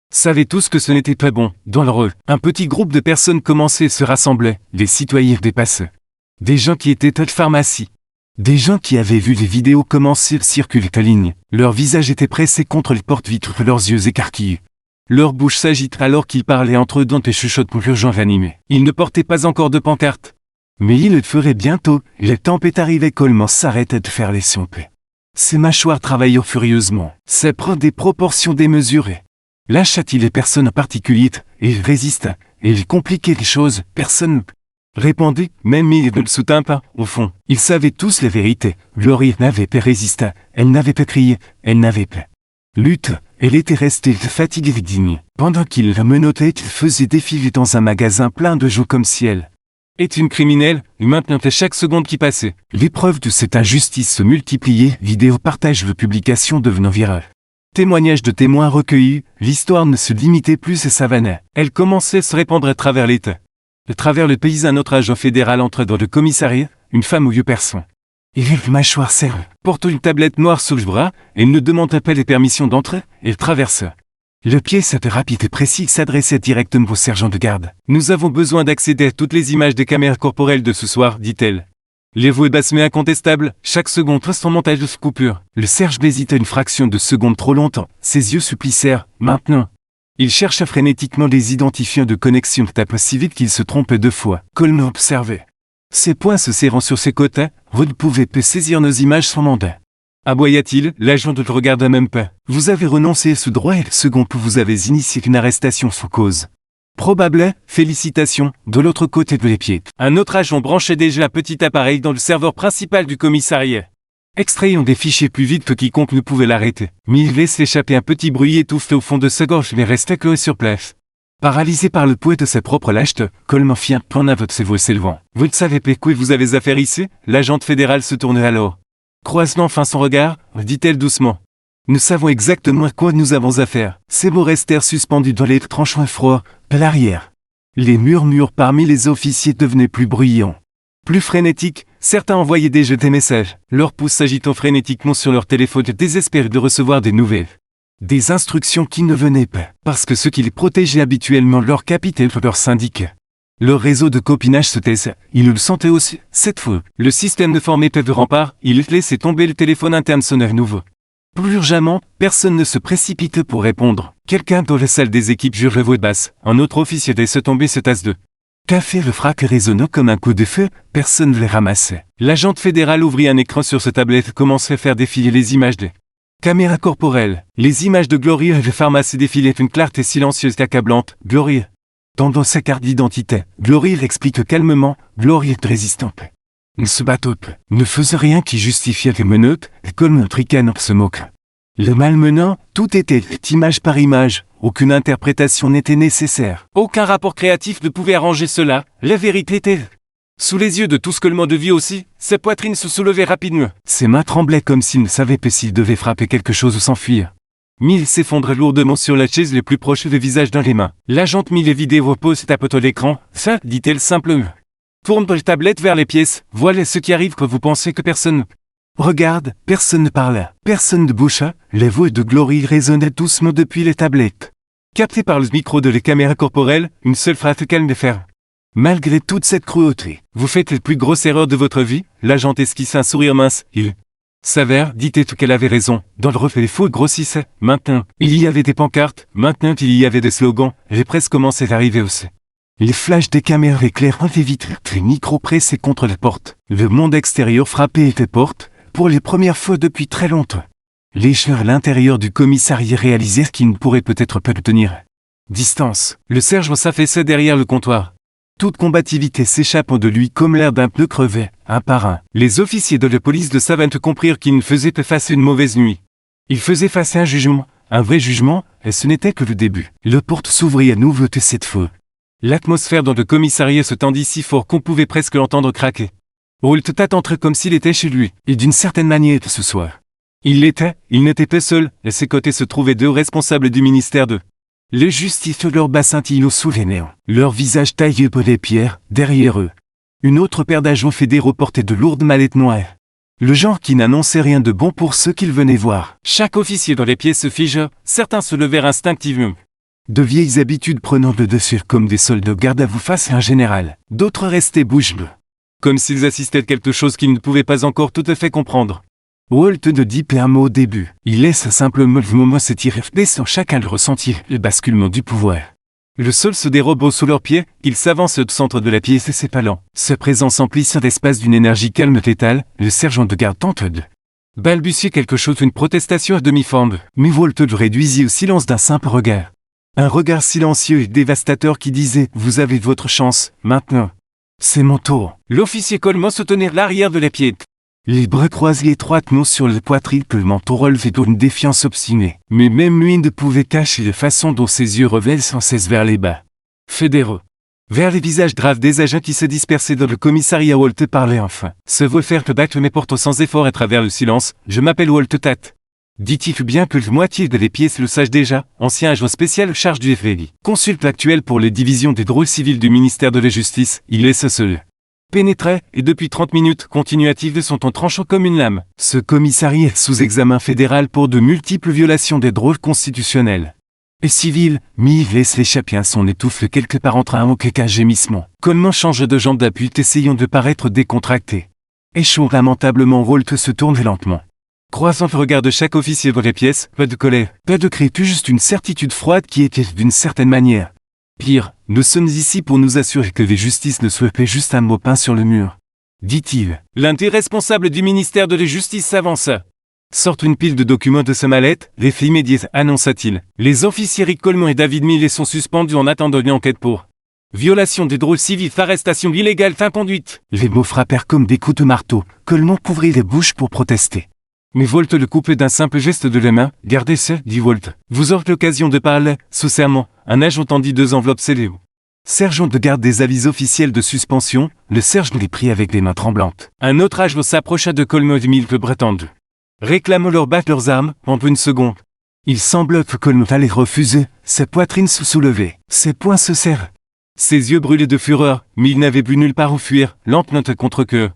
savaient tous que ce n'était pas bon. Dans le rôle, un petit groupe de personnes commençait et se rassemblait, les citoyens dépassaient. Des gens qui étaient à la pharmacie. Des gens qui avaient vu les vidéos commencer à circuler en ligne. Leurs visages étaient pressés contre les porte-vitres, leurs yeux écarquillés. Leur bouche s'agite alors qu'ils parlaient entre eux dans des chuchotements urgents ranimés. Ils ne portaient pas encore de pancarte. Mais ils le feraient bientôt, la tempête arrivait, Coleman s'arrêtait de faire les sompets. Ses mâchoires travaillaient furieusement. Ça prend des proportions démesurées. Lâcha-t-il les personnes en particulier, et il résista, et il compliquait les choses, personne répondit, même il ne le soutint pas, au fond. Ils savaient tous la vérité. Glory n'avait pas résisté, elle n'avait pas crié, elle n'avait pas lutte, elle était restée fatiguée et digne. Pendant qu'il la menottait, il faisait défiler dans un magasin plein de joues comme si elle est une criminelle, il maintenait chaque seconde qui passait. Les preuves de cette injustice se multipliaient, vidéos, partages, publications devenant virales. Témoignages de témoins recueillis, l'histoire ne se limitait plus et s'avanait. Elle commençait à se répandre à travers l'État. À travers le pays, un autre agent fédéral entre dans le commissariat, une femme aux yeux perçants. Il avait une mâchoire serrée, portant une tablette noire sous le bras, et ne demandait pas les permissions d'entrer, elle traversa. Le pied c'était rapide et précis, s'adressait directement au sergent de garde. Nous avons besoin d'accéder à toutes les images des caméras corporelles de ce soir, dit-elle. Les voix basses mais incontestables, chaque seconde reste en montage de coupure. Le serge hésita une fraction de seconde trop longtemps, ses yeux supplicèrent, maintenant. Il chercha frénétiquement les identifiants de connexion, tape si vite qu'il se trompait 2 fois. Coleman observait. Ses poings se serrant sur ses côtés, vous ne pouvez pas saisir nos images sans mandat. Aboya-t-il, l'agent ne le regarda même pas. Vous avez renoncé à ce droit et le second que vous avez initié une arrestation sous cause. Probable, félicitations, de l'autre côté de l'épied. Un autre agent branchait déjà un petit appareil dans le serveur principal du commissariat. Extrayant des fichiers plus vite que quiconque ne pouvait l'arrêter. Mais il laisse échapper un petit bruit étouffé au fond de sa gorge mais restait cloué sur place. Paralysé par le poids de sa propre lâcheté, Coleman fit un pas en avant de ses voix s'élevant. Vous ne savez pas quoi vous avez affaire ici? L'agent fédéral se tourna alors. Croisant enfin son regard, dit-elle doucement. Nous savons exactement à quoi nous avons affaire. Ces mots restèrent suspendus dans l'air tranchant et froid, à l'arrière. Les murmures parmi les officiers devenaient plus bruyants. Plus frénétiques, certains envoyaient déjà des messages, leurs pouces s'agitant frénétiquement sur leur téléphone désespérés de recevoir des nouvelles. Des instructions qui ne venaient pas, parce que ceux qui les protégeaient habituellement leur capitaine ou leur syndicat. Leur réseau de copinage se taisait, ils le sentaient aussi, cette fois. Le système ne formait pas de rempart, il laissait tomber le téléphone interne sonnait nouveau. Plus urgemment, personne ne se précipitait pour répondre. Quelqu'un dans la salle des équipes jure voix basse, un autre officier laissait tomber sa tasse de café. Le frac résonna comme un coup de feu, personne ne les ramassait. L'agent fédéral ouvrit un écran sur sa tablette et commençait à faire défiler les images des caméras corporelles. Les images de Glory et de pharmacie défilaient une clarté silencieuse et accablante. Glory tendant sa carte d'identité. Glory explique calmement, Glory est résistante. Ne se battent pas, ne faisait rien qui justifiait les menottes, et Coleman ricanant se moque. Le malmenant, tout était image par image, aucune interprétation n'était nécessaire. Aucun rapport créatif ne pouvait arranger cela, la vérité était sous les yeux de tous. Coleman vit aussi, sa poitrine se soulevait rapidement. Ses mains tremblaient comme s'il ne savait pas s'il devait frapper quelque chose ou s'enfuir. Mille s'effondrait lourdement sur la chaise les plus proches du visage dans les mains. L'agente mit les vidéos repose et tapota l'écran. Ça, dit-elle simplement. Tourne la tablette vers les pièces, voilà ce qui arrive quand vous pensez que personne regarde, personne ne parla, personne ne boucha, les voix de Glory résonnaient doucement depuis les tablettes. Captées par le micro de les caméras corporelles, une seule phrase calme et ferme. Malgré toute cette cruauté, vous faites la plus grosse erreur de votre vie, l'agente esquissa un sourire mince, il s'avère, dit-elle qu'elle avait raison, dans le reflet les faux grossissaient, maintenant, il y avait des pancartes, maintenant il y avait des slogans, les presses commençaient à arriver aussi. Les flashs des caméras éclairant les vitres, les micros pressés contre la porte. Le monde extérieur frappait les portes, pour les premières fois depuis très longtemps. Les gens à l'intérieur du commissariat réalisèrent qu'ils ne pourraient peut-être pas le tenir. Distance. Le sergent s'affaissait derrière le comptoir. Toute combativité s'échappant de lui comme l'air d'un pneu crevé, un par un. Les officiers de la police de Savannah comprirent qu'ils ne faisaient pas face à une mauvaise nuit. Ils faisaient face à un jugement, un vrai jugement, et ce n'était que le début. La porte s'ouvrit à nouveau cette fois. L'atmosphère dans le commissariat se tendit si fort qu'on pouvait presque l'entendre craquer. Holt entrait comme s'il était chez lui, et d'une certaine manière ce soir. Il l'était, il n'était pas seul, à ses côtés se trouvaient 2 responsables du ministère de le justice, leur bas scintillent sous les néants, leurs visages taillés par les pierres, derrière eux. Une autre paire d'agents fédéraux portait de lourdes mallettes noires. Le genre qui n'annonçait rien de bon pour ceux qu'ils venaient voir. Chaque officier dans les pièces se figea, certains se levèrent instinctivement. De vieilles habitudes prenant le dessus comme des soldats garde à vous face à un général. D'autres restaient bouche bée, comme s'ils assistaient à quelque chose qu'ils ne pouvaient pas encore tout à fait comprendre. Walt ne dit pas un mot au début. Il laisse simplement le moment s'étirer, laissant chacun le ressentir, le basculement du pouvoir. Le sol se dérobe sous leurs pieds, ils s'avancent au centre de la pièce et s'épalant. Sa présence emplit l'espace d'une énergie calme létale, le sergent de garde tente de balbutier quelque chose, une protestation à demi-forme, mais Walt le réduisit au silence d'un simple regard. Un regard silencieux et dévastateur qui disait « Vous avez votre chance, maintenant. C'est mon tour. » L'officier Coleman se tenait à l'arrière de la pièce. Les bras croisés étroitement sur le poitrine, le menton relevé d'une défiance obstinée. Mais même lui ne pouvait cacher la façon dont ses yeux revenaient sans cesse vers les bas. Fédéraux. Vers les visages graves des agents qui se dispersaient dans le commissariat, Walt parlait enfin. Se voit faire le battre mais portant sans effort à travers le silence. Je m'appelle Walt Tate. Dit-il bien que la moitié de les pièces le sache déjà, ancien agent spécial charge du FBI. Consulte actuel pour les divisions des drôles civils du ministère de la Justice, il laisse seul. Pénétrait, et depuis 30 minutes, continuatives sont en tranchant comme une lame. Ce commissariat est sous examen fédéral pour de multiples violations des droits constitutionnels. Et civil, il laisse échapper à son étouffe quelque part entre un hoquet et un gémissement. Coleman change de jambe d'appui, essayant de paraître décontracté. Échoue lamentablement, Walt se tourne lentement. Croisant le regard de chaque officier dans les pièces, pas de colère, pas de cri, juste une certitude froide qui était d'une certaine manière. Pire, nous sommes ici pour nous assurer que la justice ne soit pas juste un mot peint sur le mur. Dit-il. L'un des responsables du ministère de la Justice s'avança. Sorte une pile de documents de sa mallette, l'effet immédiat, annonça-t-il. Les officiers Rick Coleman et David Millet sont suspendus en attendant une enquête pour violation des droits civils, arrestation illégale, fin conduite. Les mots frappèrent comme des coups de marteau. Coleman couvrit les bouches pour protester. Mais Walt le coupait d'un simple geste de la main. « Gardez ça, dit Walt. Vous aurez l'occasion de parler, sous serment. » Un agent tendit 2 enveloppes scellées. Sergent de garde des avis officiels de suspension, le sergent les prit avec les mains tremblantes. Un autre agent s'approcha de Coleman et mit le bras tendu. Réclamant leur battre leurs armes, en une seconde. Il semblait que Coleman allait refuser, sa poitrine se soulevait, ses poings se serrent. Ses yeux brûlaient de fureur, mais il n'avait plus nulle part où fuir, l'empnant contre queue.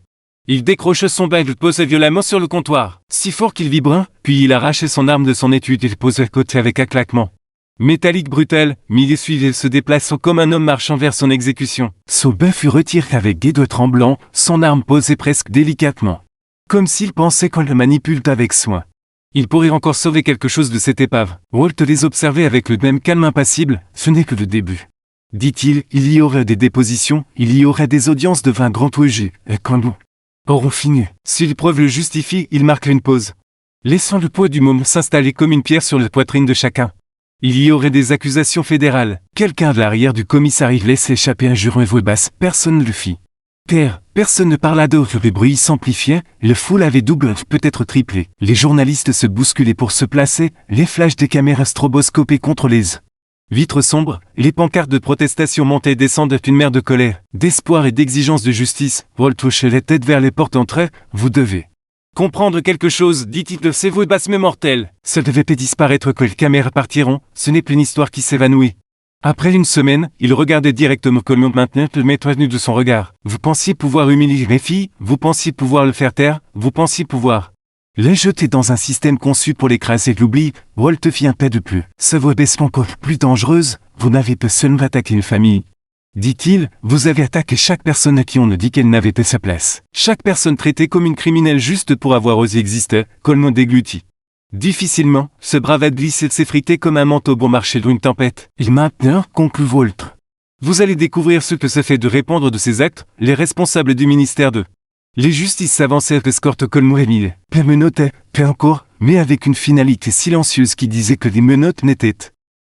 Il décrocha son bague et le posa violemment sur le comptoir, si fort qu'il vibra, puis il arrachait son arme de son étui et le posa à côté avec un claquement. Métallique brutal, Millet suivait se déplaçant comme un homme marchant vers son exécution. Son bain fut retiré avec des doigts tremblants, son arme posée presque délicatement. Comme s'il pensait qu'on le manipule avec soin. Il pourrait encore sauver quelque chose de cette épave. Walt les observait avec le même calme impassible, ce n'est que le début. Dit-il, il y aurait des dépositions, il y aurait des audiences devant un grand juge, et quand nous aurons fini. Si les preuves le justifient, il marque une pause. Laissant le poids du môme s'installer comme une pierre sur la poitrine de chacun. Il y aurait des accusations fédérales. Quelqu'un de l'arrière du commissariat laisse échapper un juron à voix basse, personne ne le fit. Personne ne parla d'autre, le bruit s'amplifiait, le foule avait doublé, peut-être triplé. Les journalistes se bousculaient pour se placer, les flashs des caméras stroboscopées contre les vitres sombres, les pancartes de protestation montaient et descendaient une mer de colère, d'espoir et d'exigence de justice. Walt hochait la tête vers les portes d'entrée. Vous devez comprendre quelque chose, dit-il de ses voix basses mais mortelles. Ça devait pas disparaître que les caméras partiront, ce n'est plus une histoire qui s'évanouit. Après une semaine, il regardait directement Coleman maintenant le maître nu de son regard. Vous pensiez pouvoir humilier les filles, vous pensiez pouvoir le faire taire, vous pensiez pouvoir les jeter dans un système conçu pour l'écraser de l'oubli. Walt fit un pas de plus. Sa voix baisse encore plus dangereuse. Vous n'avez pas seulement attaqué une famille. Dit-il, vous avez attaqué chaque personne à qui on a dit qu'elle n'avait pas sa place. Chaque personne traitée comme une criminelle juste pour avoir osé exister. Coleman déglutit. Difficilement, ce bravade glissait de s'effriter comme un manteau bon marché d'une tempête. Et maintenant, conclut Walt. Vous allez découvrir ce que ça fait de répondre de ces actes, les responsables du ministère de les justices s'avancèrent escorte Coleman et Millet. Pas menottait, pas encore, mais avec une finalité silencieuse qui disait que les menottes n'étaient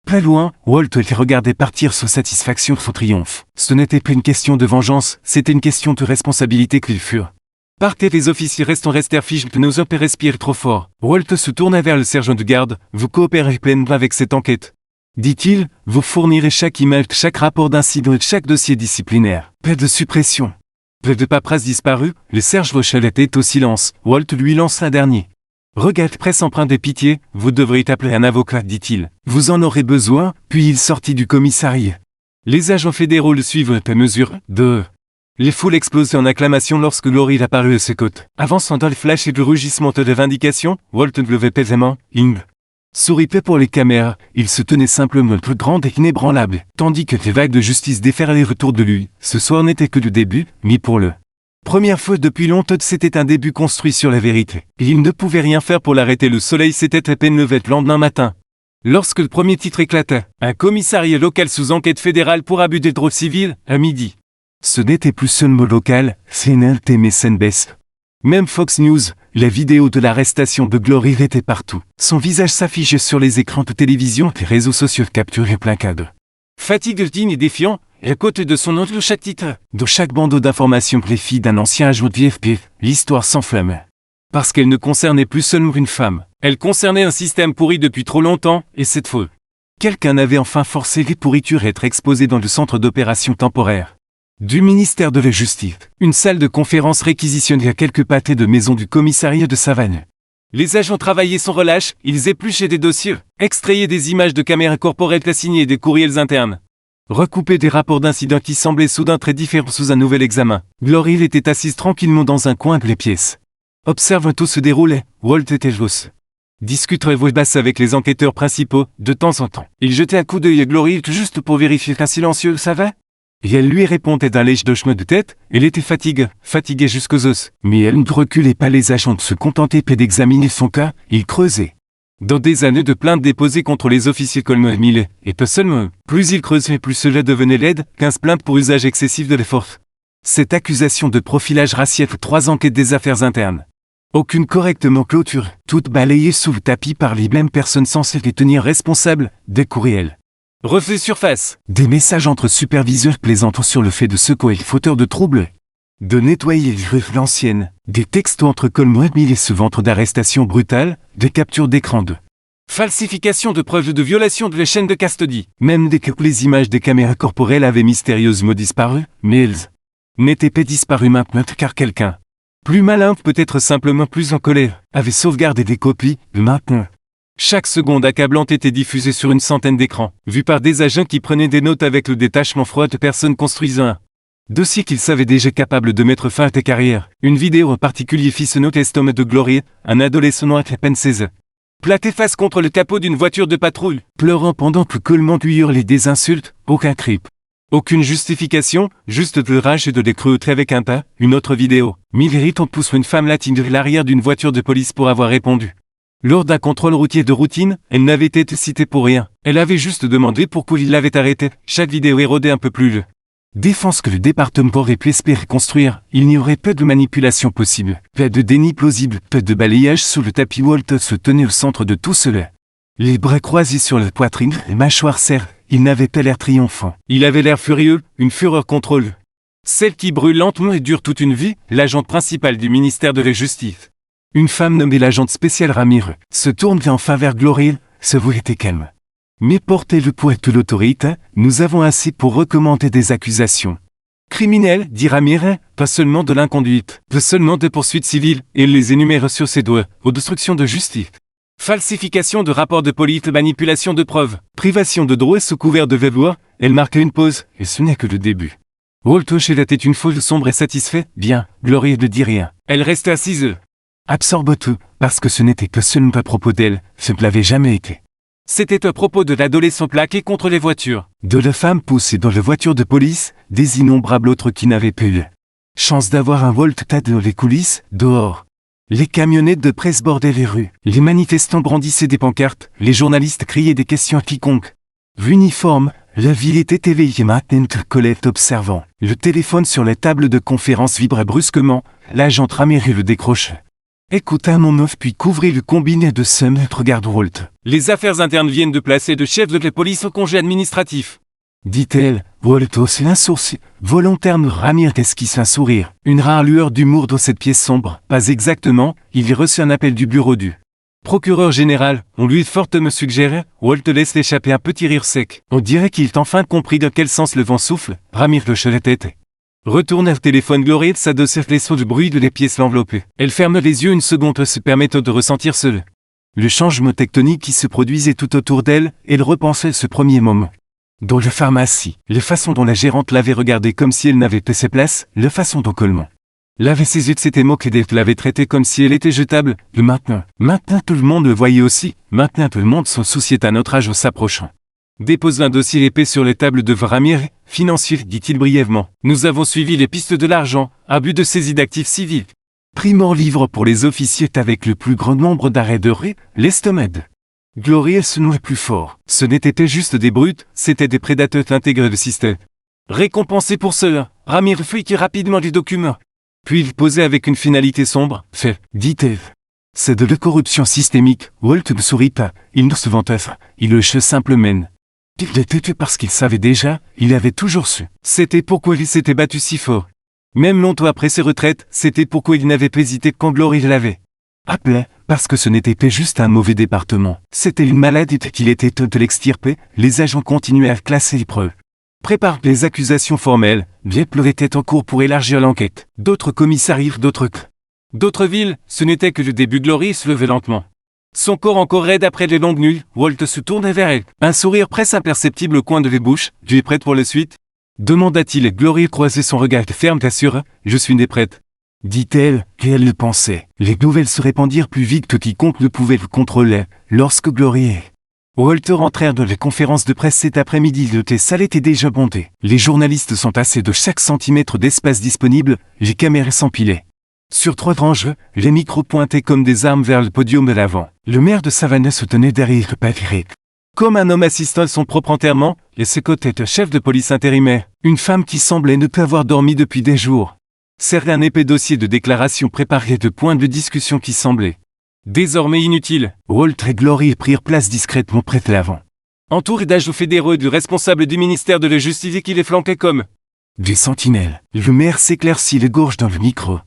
pas loin. Walt les regardait partir sans satisfaction son triomphe. Ce n'était pas une question de vengeance, c'était une question de responsabilité qu'ils furent. Partez, les officiers restèrent figés, nos hommes respirent trop fort. Walt se tourna vers le sergent de garde. Vous coopérez pleinement avec cette enquête, dit-il. Vous fournirez chaque image, chaque rapport d'incident et chaque dossier disciplinaire. Pas de suppression. Peu de paperasse disparue, le serge hocha la tête au silence. Walt lui lance un dernier regard presque empreint de pitié. Vous devriez appeler un avocat, dit-il. Vous en aurez besoin, puis il sortit du commissariat. Les agents fédéraux le suivent à mesure de Les foules explosent en acclamation lorsque Glory apparut à ses côtes. Avançant dans le flash et le rugissement de vindication, Walt levait aisément, souriait pour les caméras, il se tenait simplement plus grand et inébranlable, tandis que des vagues de justice déferlaient autour de lui. Ce soir n'était que le début, mais pour le première fois depuis longtemps c'était un début construit sur la vérité. Et il ne pouvait rien faire pour l'arrêter, le soleil s'était à peine levé le lendemain matin. Lorsque le premier titre éclata, un commissariat local sous enquête fédérale pour abus de drogue civile, à midi. Ce n'était plus seulement local, c'est CNBC. Même Fox News, la vidéo de l'arrestation de Glory était partout. Son visage s'affichait sur les écrans de télévision et réseaux sociaux capturés plein cadre. Fatigue digne et défiant, et à côté de son nom de chaque titre, de chaque bandeau d'informations les filles d'un ancien agent de VFP, l'histoire s'enflammait. Parce qu'elle ne concernait plus seulement une femme, elle concernait un système pourri depuis trop longtemps, et cette fois. Quelqu'un avait enfin forcé les pourritures à être exposées dans le centre d'opération temporaire du ministère de la Justice. Une salle de conférence réquisitionnée à quelques pâtés de maison du commissariat de Savane. Les agents travaillaient sans relâche, ils épluchaient des dossiers, extrayaient des images de caméras corporelles assignées et des courriels internes. Recoupaient des rapports d'incidents qui semblaient soudain très différents sous un nouvel examen. Glory était assise tranquillement dans un coin de les pièces. Observant tout se déroulait, Walt était jousse. Discuterait voix basse avec les enquêteurs principaux, de temps en temps. Il jetait un coup d'œil à Glory juste pour vérifier qu'un silencieux savait. Et elle lui répondait d'un léger hochement de tête, elle était fatiguée jusqu'aux os. Mais elle ne reculait pas, les agents de se contenter d'examiner son cas, ils creusaient. Dans des années de plaintes déposées contre les officiers Coleman Millet, et pas seulement, plus ils creusaient plus cela devenait laide, 15 plaintes pour usage excessif de la force. Cette accusation de profilage racial, 3 enquêtes des affaires internes. Aucune correctement clôture, toutes balayées sous le tapis par les mêmes personnes censées les tenir responsables, des courriels. Refait surface. Des messages entre superviseurs plaisantant sur le fait de secouer les fauteurs de troubles. De nettoyer les rues l'ancienne. Des textos entre Coleman Millet et ce ventre d'arrestation brutale, des captures d'écran de falsification de preuves de violation de la chaîne de custody. Même dès que les images des caméras corporelles avaient mystérieusement disparu, mais elles n'étaient pas disparues maintenant car quelqu'un, plus malin, peut-être simplement plus en colère, avait sauvegardé des copies, maintenant. Chaque seconde accablante était diffusée sur une centaine d'écrans, vus par des agents qui prenaient des notes avec le détachement froid de personnes construisant un dossier qu'ils savaient déjà capable de mettre fin à tes carrières. Une vidéo en particulier fit ce note estomac de Glory, un adolescent noir à peine 16 ans. Platé face contre le capot d'une voiture de patrouille, pleurant pendant que Coleman lui hurlait des insultes, aucun crip. Aucune justification, juste de rage et de décruauté avec un pas, une autre vidéo. Millerton pousse une femme latine de l'arrière d'une voiture de police pour avoir répondu. Lors d'un contrôle routier de routine, elle n'avait été citée pour rien. Elle avait juste demandé pourquoi il l'avait arrêtée. Chaque vidéo érodait un peu plus le défense que le département aurait pu espérer construire. Il n'y aurait pas de manipulation possible, pas de déni plausible, pas de balayage sous le tapis. Walt se tenait au centre de tout cela. Les bras croisés sur la poitrine, les mâchoires serrées, il n'avait pas l'air triomphant. Il avait l'air furieux, une fureur contre eux. Celle qui brûle lentement et dure toute une vie, l'agent principal du ministère de la Justice. Une femme nommée l'agente spéciale Ramirez se tourne enfin vers Glory, se voulait était calme. Mais portez le poids de l'autorité, nous avons assez pour recommander des accusations criminelles, dit Ramirez, pas seulement de l'inconduite, pas seulement de poursuites civiles, et il les énumère sur ses doigts, aux destructions de justice. Falsification de rapports de police, manipulation de preuves, privation de droits sous couvert de velours. Elle marqua une pause, et ce n'est que le début. Walt hochait la tête, une foule sombre et satisfait. Bien, Glory ne dit rien. Elle restait assise. Absorbe tout, parce que ce n'était que seulement à propos d'elle, ce ne l'avait jamais été. C'était à propos de l'adolescent plaqué contre les voitures, de la femme poussée dans la voiture de police, des innombrables autres qui n'avaient pas eu chance d'avoir un Volta dans les coulisses, dehors. Les camionnettes de presse bordaient les rues, les manifestants brandissaient des pancartes, les journalistes criaient des questions à quiconque. Uniforme, la ville était éveillée maintenant. Colette observant. Le téléphone sur la table de conférence vibra brusquement, l'agent Ramirez le décrocha. Écoutez un moment puis couvrez le combiné de Sum, regarde Walt. Les affaires internes viennent de placer de chef de la police au congé administratif. Dit-elle, Walt c'est un sourcil. Volontaire Ramirez esquisse un sourire. Une rare lueur d'humour dans cette pièce sombre. Pas exactement, il y reçut un appel du bureau du procureur général. On lui fortement suggéré, Walt laisse échapper un petit rire sec. On dirait qu'il a enfin compris dans quel sens le vent souffle. Ramirez hocha la tête. Retourne au téléphone. Glory s'adossait les sauts de bruit de les pièces l'enveloppaient. Elle ferme les yeux une seconde se permettant de ressentir seule le changement tectonique qui se produisait tout autour d'elle, elle repensait ce premier moment. Dans la pharmacie, la façon dont la gérante l'avait regardé comme si elle n'avait pas ses places, la façon dont Coleman l'avait ses yeux de s'était moqué d'elle, l'avait traité comme si elle était jetable, le maintenant tout le monde le voyait aussi, maintenant tout le monde s'en souciait à notre âge en s'approchant. Dépose un dossier épais sur les tables de Vramir, financier, dit-il brièvement. Nous avons suivi les pistes de l'argent, abus de saisie d'actifs civils. Primeur livre pour les officiers avec le plus grand nombre d'arrêts de ré, l'estomade. Gloria se nouait plus fort. Ce n'était pas juste des brutes, c'étaient des prédateurs intégrés de système. Récompensé pour cela, Ramir fouilla rapidement les documents. Puis il posait avec une finalité sombre. Fait, dit-elle. C'est de la corruption systémique. Walt ne sourit pas, il ne se vantait pas, il hochait simplement. Il l'était tué parce qu'il savait déjà, il avait toujours su. C'était pourquoi il s'était battu si fort. Même longtemps après ses retraites, c'était pourquoi il n'avait pas hésité quand Glory l'avait appelé, parce que ce n'était pas juste un mauvais département. C'était une maladie qu'il était temps de l'extirper, les agents continuaient à classer les preuves. Prépare les accusations formelles, bien pleurer était en cours pour élargir l'enquête. D'autres commissariats, d'autres villes, ce n'était que le début. Glory se levait lentement. Son corps encore raide après les longues nuits, Walt se tournait vers elle. Un sourire presque imperceptible au coin de la bouche. Tu es prête pour la suite? Demanda-t-il et Glory croisait son regard ferme. T'assure, je suis né prête. Dit-elle, et elle le pensait. Les nouvelles se répandirent plus vite que quiconque ne pouvait le contrôler. Lorsque Glory et Walt rentrèrent de la conférence de presse cet après-midi, le thé salé était déjà bondé. Les journalistes sont assez de chaque centimètre d'espace disponible, les caméras s'empilaient. Sur 3 ranges, les micros pointaient comme des armes vers le podium de l'avant. Le maire de Savannah se tenait derrière le pavillon. Comme un homme assistant à son propre enterrement, et ses côtés était chef de police intérimaire, une femme qui semblait ne pas avoir dormi depuis des jours. Serrait un épais dossier de déclaration préparé de points de discussion qui semblaient désormais inutiles. Walt et Glory prirent place discrètement près de l'avant. Entourés d'agents fédéraux et du responsable du ministère de la Justice qui les flanquait comme des sentinelles. Le maire s'éclaircit les gorges dans le micro.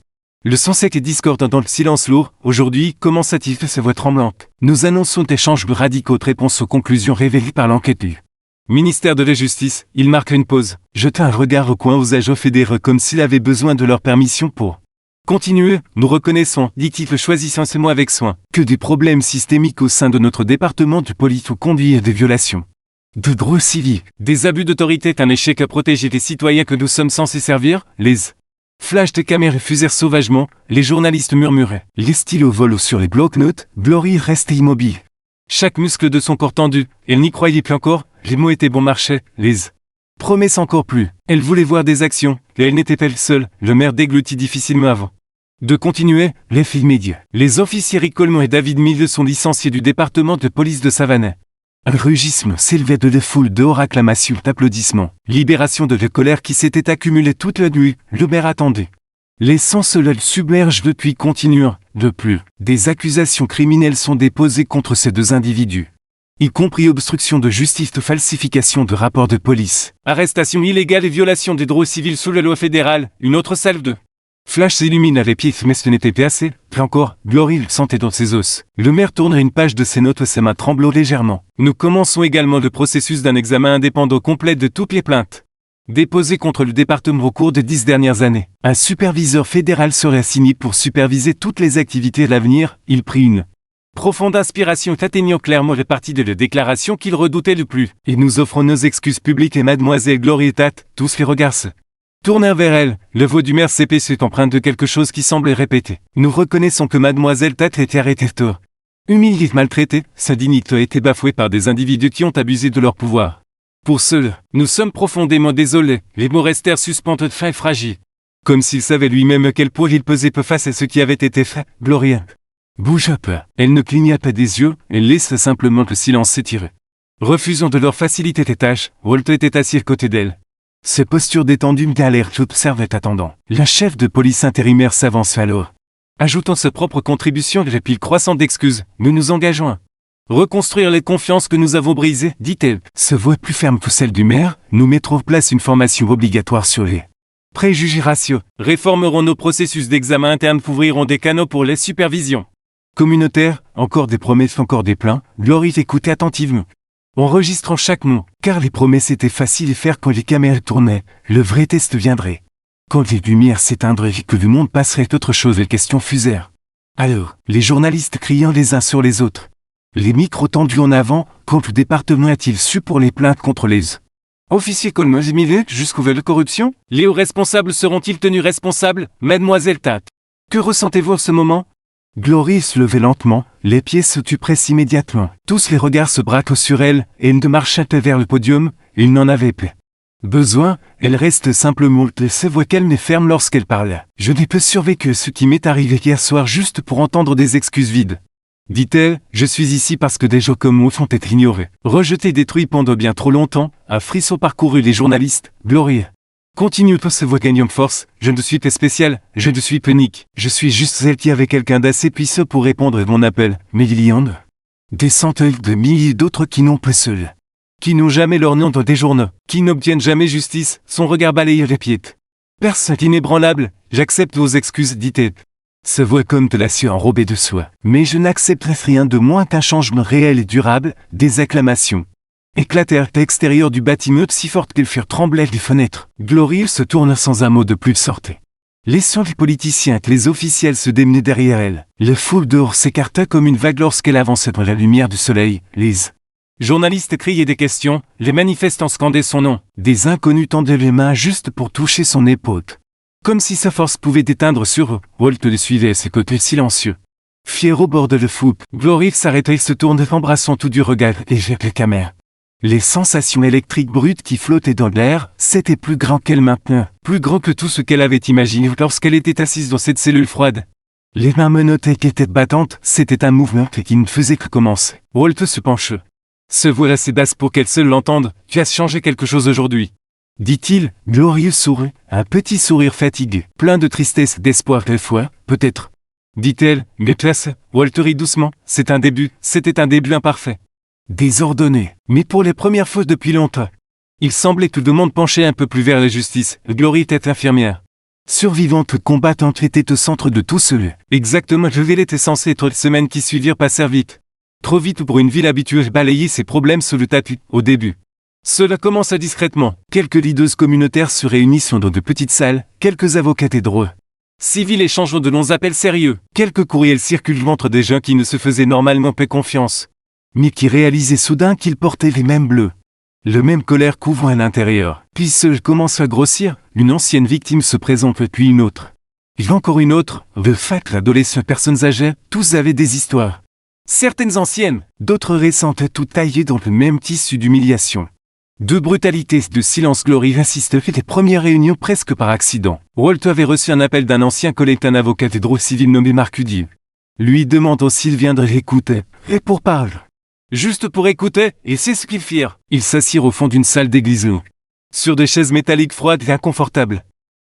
Le son sec et discordant dans le silence lourd, aujourd'hui, commença-t-il sa voix tremblante. Nous annonçons des changements radicaux de réponse aux conclusions révélées par l'enquête du ministère de la Justice. Il marqua une pause, jeta un regard au coin aux agents fédéraux comme s'il avait besoin de leur permission pour continuer. Nous reconnaissons, dit-il choisissant ces mots avec soin, que des problèmes systémiques au sein de notre département de police ont conduit à des violations de droits civils, des abus d'autorité est un échec à protéger les citoyens que nous sommes censés servir. Les flashs de caméras fusèrent sauvagement, les journalistes murmuraient. Les stylos volent sur les blocs-notes, Glory restait immobile. Chaque muscle de son corps tendu, elle n'y croyait plus encore, les mots étaient bon marché, les promesses encore plus. Elle voulait voir des actions, et elle n'était pas le seul, le maire déglutit difficilement avant de continuer. Les filles médias. Les officiers Rick Coleman et David Mills sont licenciés du département de police de Savannah. Un rugisme s'élevait de la foule dehors, acclamations, d'applaudissements. Libération de la colère qui s'était accumulée toute la nuit, le maire attendait. Les sons se le submergent depuis continuent. De plus, des accusations criminelles sont déposées contre ces 2 individus. Y compris obstruction de justice, de falsification de rapports de police, arrestation illégale et violation des droits civils sous la loi fédérale. Une autre salve de flash s'illumine à les pieds, mais ce n'était pas assez. Puis encore, Glory le sentait dans ses os. Le maire tourna une page de ses notes, ses mains tremblant légèrement. Nous commençons également le processus d'un examen indépendant complet de toutes les plaintes déposées contre le département au cours des 10 dernières années. Un superviseur fédéral serait assigné pour superviser toutes les activités à l'avenir. Il prit une profonde inspiration, atteignant clairement les parties de la déclaration qu'il redoutait le plus. Et nous offrons nos excuses publiques et mademoiselle Glory et Tat, tous les regards se tournèrent vers elle. Le voix du maire s'épaissit empreinte de quelque chose qui semblait répéter. Nous reconnaissons que mademoiselle Tat était arrêtée tôt. Humiliée, maltraitée, sa dignité a été bafouée par des individus qui ont abusé de leur pouvoir. Pour cela, nous sommes profondément désolés. Les mots restèrent suspendus de fin et fragiles. Comme s'il savait lui-même à quel point il pesait peu face à ce qui avait été fait. Gloria bougea peu. Elle ne cligna pas des yeux, elle laissa simplement le silence s'étirer. Refusant de leur faciliter les tâches, Walt était assis à côté d'elle. Ses postures détendues m'allèrent l'observait attendant. La chef de police intérimaire s'avance alors. Ajoutant sa propre contribution, le pile croissant d'excuses, nous nous engageons à reconstruire les confiances que nous avons brisées, dit-elle. Se voix plus ferme que celle du maire, nous mettrons en place une formation obligatoire sur les préjugés raciaux. Réformerons nos processus d'examen interne, ouvrirons des canaux pour les supervisions communautaires. Encore des promesses, encore des plaintes. Glory écoutait attentivement, enregistrant chaque mot, car les promesses étaient faciles à faire quand les caméras tournaient. Le vrai test viendrait quand les lumières s'éteindraient et que le monde passerait autre chose. Les questions fusèrent. Alors, les journalistes criant les uns sur les autres, les micros tendus en avant. Quand le département a-t-il su pour les plaintes contre les Officier Colmos minute jusqu'au vol de corruption? Les hauts responsables seront-ils tenus responsables, mademoiselle Tate? Que ressentez-vous en ce moment? Glory se levait lentement, les pieds se tuent presque immédiatement. Tous les regards se braquent sur elle, et une de marchait vers le podium, il n'en avait pas besoin, elle reste simplement et se voit calme et ferme lorsqu'elle parle. Je n'ai pas survécu à ce qui m'est arrivé hier soir juste pour entendre des excuses vides. Dit-elle, je suis ici parce que des gens comme vous ont été ignorés, rejetés, détruits pendant bien trop longtemps, un frisson parcouru les journalistes, Glory. Continue pour se voix gagnant force, je ne suis pas spécial, je ne suis panique, je suis juste celle qui avait quelqu'un d'assez puissant pour répondre à mon appel, mais il y en a des centaines de milliers d'autres qui n'ont pas seul. Qui n'ont jamais leur nom dans des journaux, qui n'obtiennent jamais justice, son regard balayé les pieds. Personne inébranlable, j'accepte vos excuses, dit-elle. Se voit comme de l'acier enrobé de soie. Mais je n'accepterai rien de moins qu'un changement réel et durable, des acclamations éclatèrent à l'extérieur du bâtiment si fortes qu'ils firent trembler les fenêtres. Glory se tourna sans un mot de plus sortait. Laissant les politiciens et les officiels se démener derrière elle. Le foule dehors s'écarta comme une vague lorsqu'elle avançait dans la lumière du soleil. Les journalistes criaient des questions, les manifestants scandaient son nom. Des inconnus tendaient les mains juste pour toucher son épaule. Comme si sa force pouvait déteindre sur eux. Walt le suivait à ses côtés silencieux. Fier au bord de le foule, Glory s'arrêta et se tourna embrassant tout du regard et jeta les caméras. Les sensations électriques brutes qui flottaient dans l'air, c'était plus grand qu'elle maintenant, plus grand que tout ce qu'elle avait imaginé lorsqu'elle était assise dans cette cellule froide. Les mains menottées qui étaient battantes, c'était un mouvement qui ne faisait que commencer. Walt se pencha. Se voilà assez basse pour qu'elle seule l'entende, tu as changé quelque chose aujourd'hui. Dit-il, glorieux sourit, un petit sourire fatigué, plein de tristesse, d'espoir quelquefois, peut-être. Dit-elle, mais place, Walt rit doucement, c'était un début imparfait. Désordonné, mais pour les premières fois depuis longtemps. Il semblait tout le monde pencher un peu plus vers la justice. Glory était infirmière. Survivante combattante était au centre de tout cela. Exactement, je était censé être les semaines qui suivirent passer vite. Trop vite pour une ville habituée à balayer ses problèmes sous le tapis, au début. Cela commença discrètement. Quelques leaders communautaires se réunissent dans de petites salles, quelques avocats et droits civils échangeant de longs appels sérieux. Quelques courriels circulent entre des gens qui ne se faisaient normalement pas confiance, mais qui réalisaient soudain qu'ils portaient les mêmes bleus. Le même colère couvre à l'intérieur. Puis ce commence à grossir, une ancienne victime se présente puis une autre. Et encore une autre, de fait, adolescents, personnes âgées, tous avaient des histoires. Certaines anciennes, d'autres récentes, toutes taillées dans le même tissu d'humiliation. De brutalité, de silence. Glory assiste fait les premières réunions presque par accident. Walt avait reçu un appel d'un ancien collègue, un avocat et droit civil nommé Marcudi. Lui demandant s'il viendrait écouter, et pour parler. Juste pour écouter, et c'est ce qu'ils firent. Ils s'assirent au fond d'une salle d'église sur des chaises métalliques froides et inconfortables.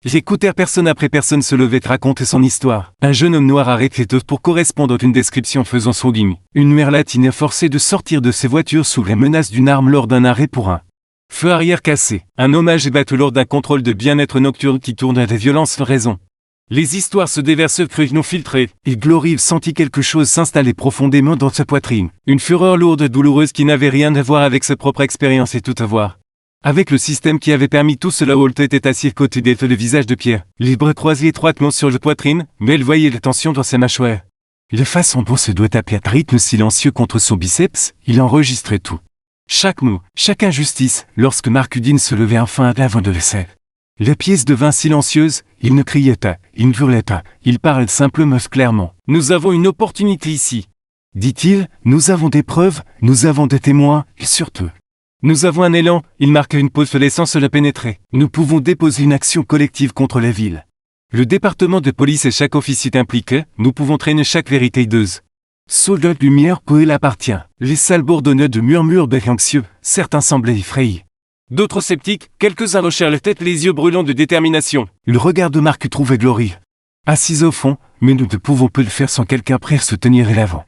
J'écoutèrent personne après personne se lever et raconter son histoire. Un jeune homme noir arrêté pour correspondre à une description faisant son ligne. Une mère latine forcée de sortir de ses voitures sous les menaces d'une arme lors d'un arrêt pour un feu arrière cassé. Un hommage ébattu lors d'un contrôle de bien-être nocturne qui tourne à des violences sans raison. Les histoires se déversent non filtrées, et Glory sentit quelque chose s'installer profondément dans sa poitrine. Une fureur lourde et douloureuse qui n'avait rien à voir avec sa propre expérience et tout à voir avec le système qui avait permis tout cela. Walt était assis à côté d'elle, le visage de pierre, les bras croisés étroitement sur la poitrine, mais elle voyait la tension dans ses mâchoires. La façon dont se doit taper à rythme silencieux contre son biceps, il enregistrait tout. Chaque mot, chaque injustice, lorsque Marcudine se levait enfin avant de le faire. La pièce devint silencieuse, il ne criait pas, il ne hurlait pas, il parlait simplement clairement. Nous avons une opportunité ici. Dit-il, nous avons des preuves, nous avons des témoins, et surtout, nous avons un élan, il marqua une pause laissant cela pénétrer. Nous pouvons déposer une action collective contre la ville. Le département de police et chaque officier impliqué, nous pouvons traîner chaque vériteilleuse. Soldat de lumière pour il appartient. Les salles bourdonnaient de murmures anxieux, certains semblaient effrayés. D'autres sceptiques, quelques-uns hochèrent la tête, les yeux brûlants de détermination. Le regard de Marc trouvait Glory assise au fond, mais nous ne pouvons pas le faire sans quelqu'un prêt à se tenir à l'avant.